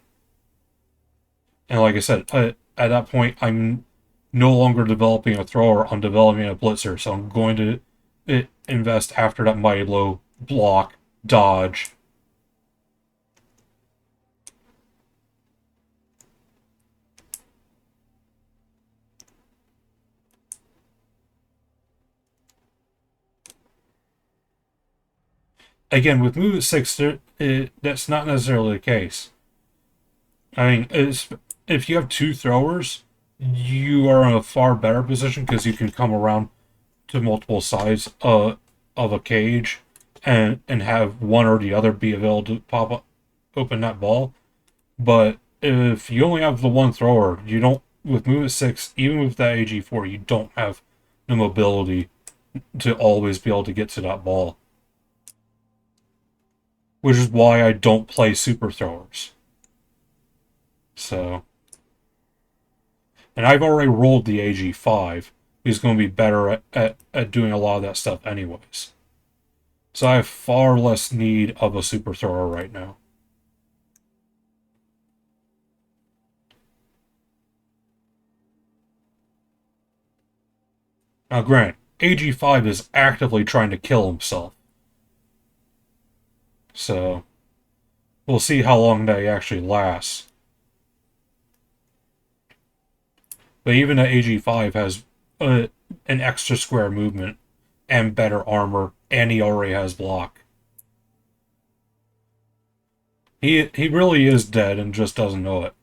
[SPEAKER 1] And like I said, at that point, I'm no longer developing a thrower, I'm developing a blitzer. So I'm going to invest after that Mighty Blow, block, dodge. Again, with Move 6, that's not necessarily the case. I mean, if you have two throwers, you are in a far better position because you can come around to multiple sides of a cage and have one or the other be available to pop up, open that ball. But if you only have the one thrower, you don't with movement 6, even with that AG4, you don't have the mobility to always be able to get to that ball. Which is why I don't play super throwers. So, and I've already rolled the AG5. He's going to be better at doing a lot of that stuff anyways. So I have far less need of a super thrower right now. Now, granted, AG5 is actively trying to kill himself. So, we'll see how long that actually lasts. But even the AG5 has an extra square movement and better armor, and he already has block. He really is dead and just doesn't know it.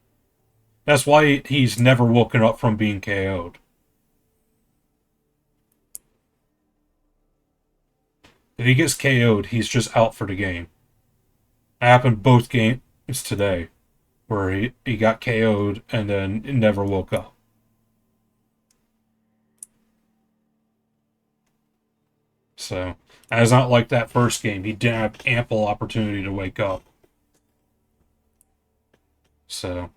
[SPEAKER 1] That's why he's never woken up from being KO'd. If he gets KO'd, he's just out for the game. It happened both games today, where he got KO'd and then never woke up. So, it's not like that first game. He didn't have ample opportunity to wake up. So,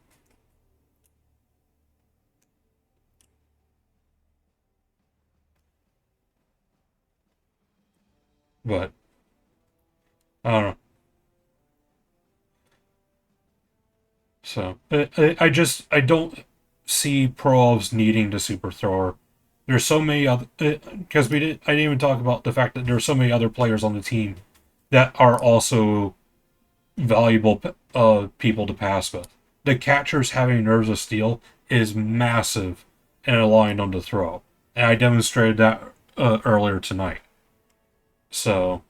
[SPEAKER 1] but, I don't know. So, I don't see pros needing the super thrower. There's so many other, because I didn't even talk about the fact that there's so many other players on the team that are also valuable people to pass with. The catchers having nerves of steel is massive and allowing them to throw. And I demonstrated that earlier tonight. So,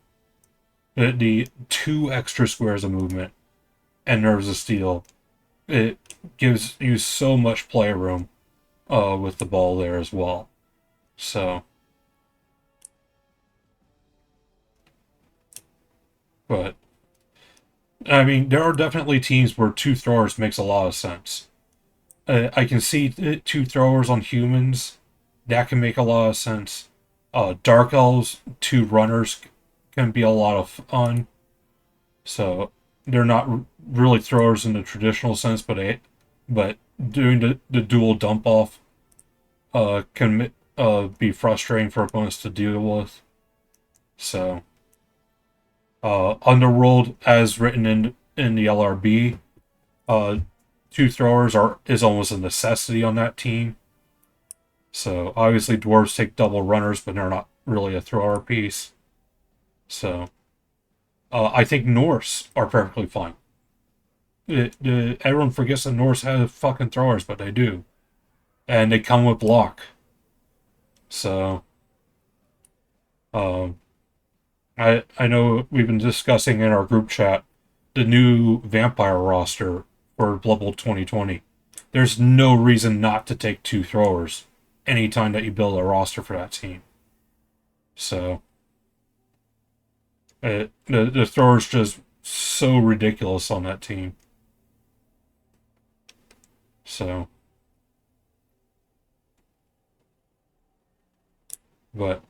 [SPEAKER 1] the two extra squares of movement and nerves of steel, it gives you so much play room with the ball there as well. So, but I mean, there are definitely teams where two throwers makes a lot of sense. I can see two throwers on humans. That can make a lot of sense. Dark elves, two runners can be a lot of fun. So they're not really throwers in the traditional sense, but doing the dual dump off can be frustrating for opponents to deal with. So Underworld, as written in the LRB, uh, two throwers is almost a necessity on that team. So obviously dwarves take double runners, but they're not really a thrower piece. So I think Norse are perfectly fine. Everyone forgets that Norse have fucking throwers, but they do, and they come with block. So um, I know we've been discussing in our group chat the new vampire roster for Blood Bowl 2020. There's no reason not to take two throwers anytime that you build a roster for that team. So the throwers just so ridiculous on that team. So, but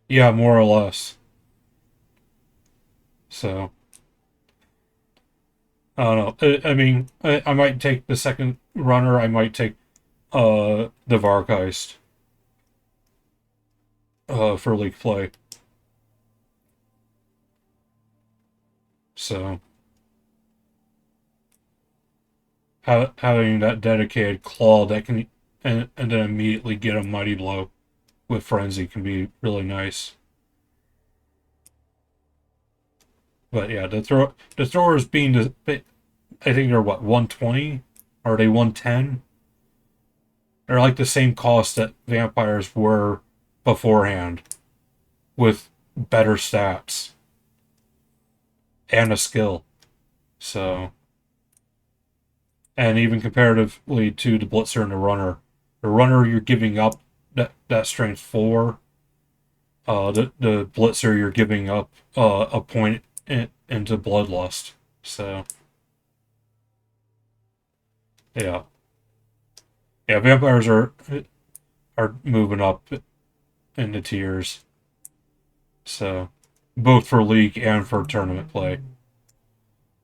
[SPEAKER 1] yeah, more or less. So I don't know. I mean, I might take the second runner. I might take the Vargeist for league play. So having that dedicated claw that can and then immediately get a mighty blow with frenzy can be really nice. But yeah, the throwers being I think they're what 120, are they 110? They're like the same cost that vampires were beforehand, with better stats and a skill. So, and even comparatively to the Blitzer and the runner you're giving up that strength for. The Blitzer you're giving up a point into Bloodlust. So yeah, yeah, vampires are moving up in the tiers. So both for league and for tournament play.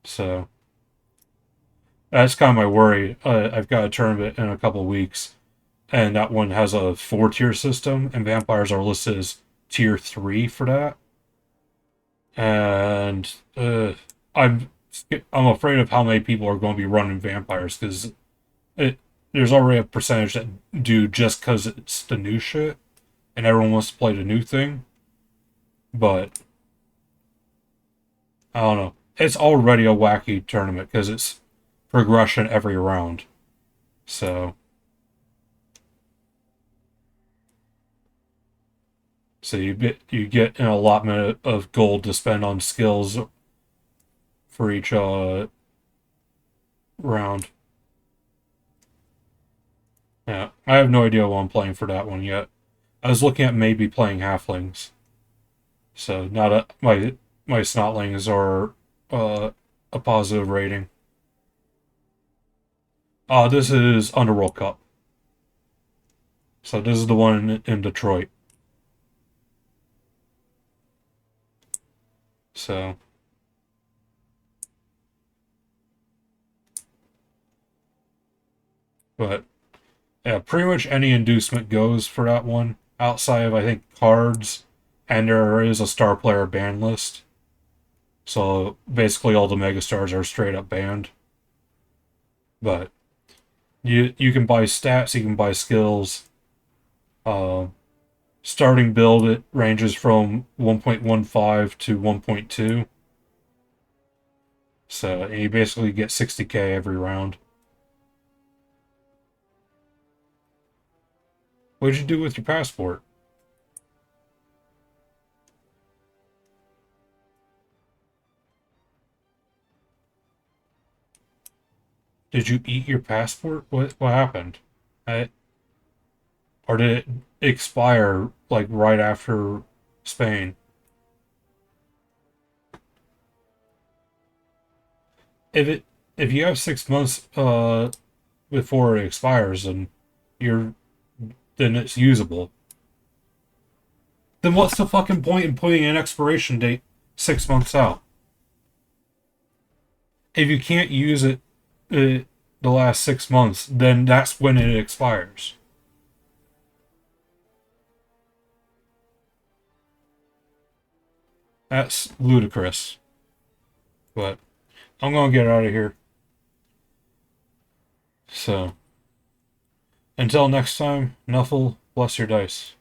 [SPEAKER 1] So that's kind of my worry. I've got a tournament in a couple weeks, and that one has a 4 tier system, and vampires are listed as tier 3 for that. And I'm I'm afraid of how many people are going to be running vampires because it there's already a percentage that do just because it's the new shit, and everyone wants to play the new thing. But I don't know. It's already a wacky tournament because it's progression every round. So you get an allotment of gold to spend on skills for each round. Yeah, I have no idea what I'm playing for that one yet. I was looking at maybe playing halflings. So not my snotlings are a positive rating. This is Underworld Cup. So this is the one in Detroit. So but yeah, pretty much any inducement goes for that one. Outside of I think cards, and there is a star player ban list. So basically all the megastars are straight up banned. But you can buy stats, you can buy skills. Uh, Starting build it ranges from 1.15 to 1.2. So you basically get 60k every round. What did you do with your passport? Did you eat your passport? What happened? I, or did it expire like right after Spain? If it if you have 6 months before it expires, and you're then it's usable. Then what's the fucking point in putting an expiration date 6 months out? If you can't use it the last 6 months, then that's when it expires. That's ludicrous. But I'm gonna get out of here. So until next time, Nuffle, bless your dice.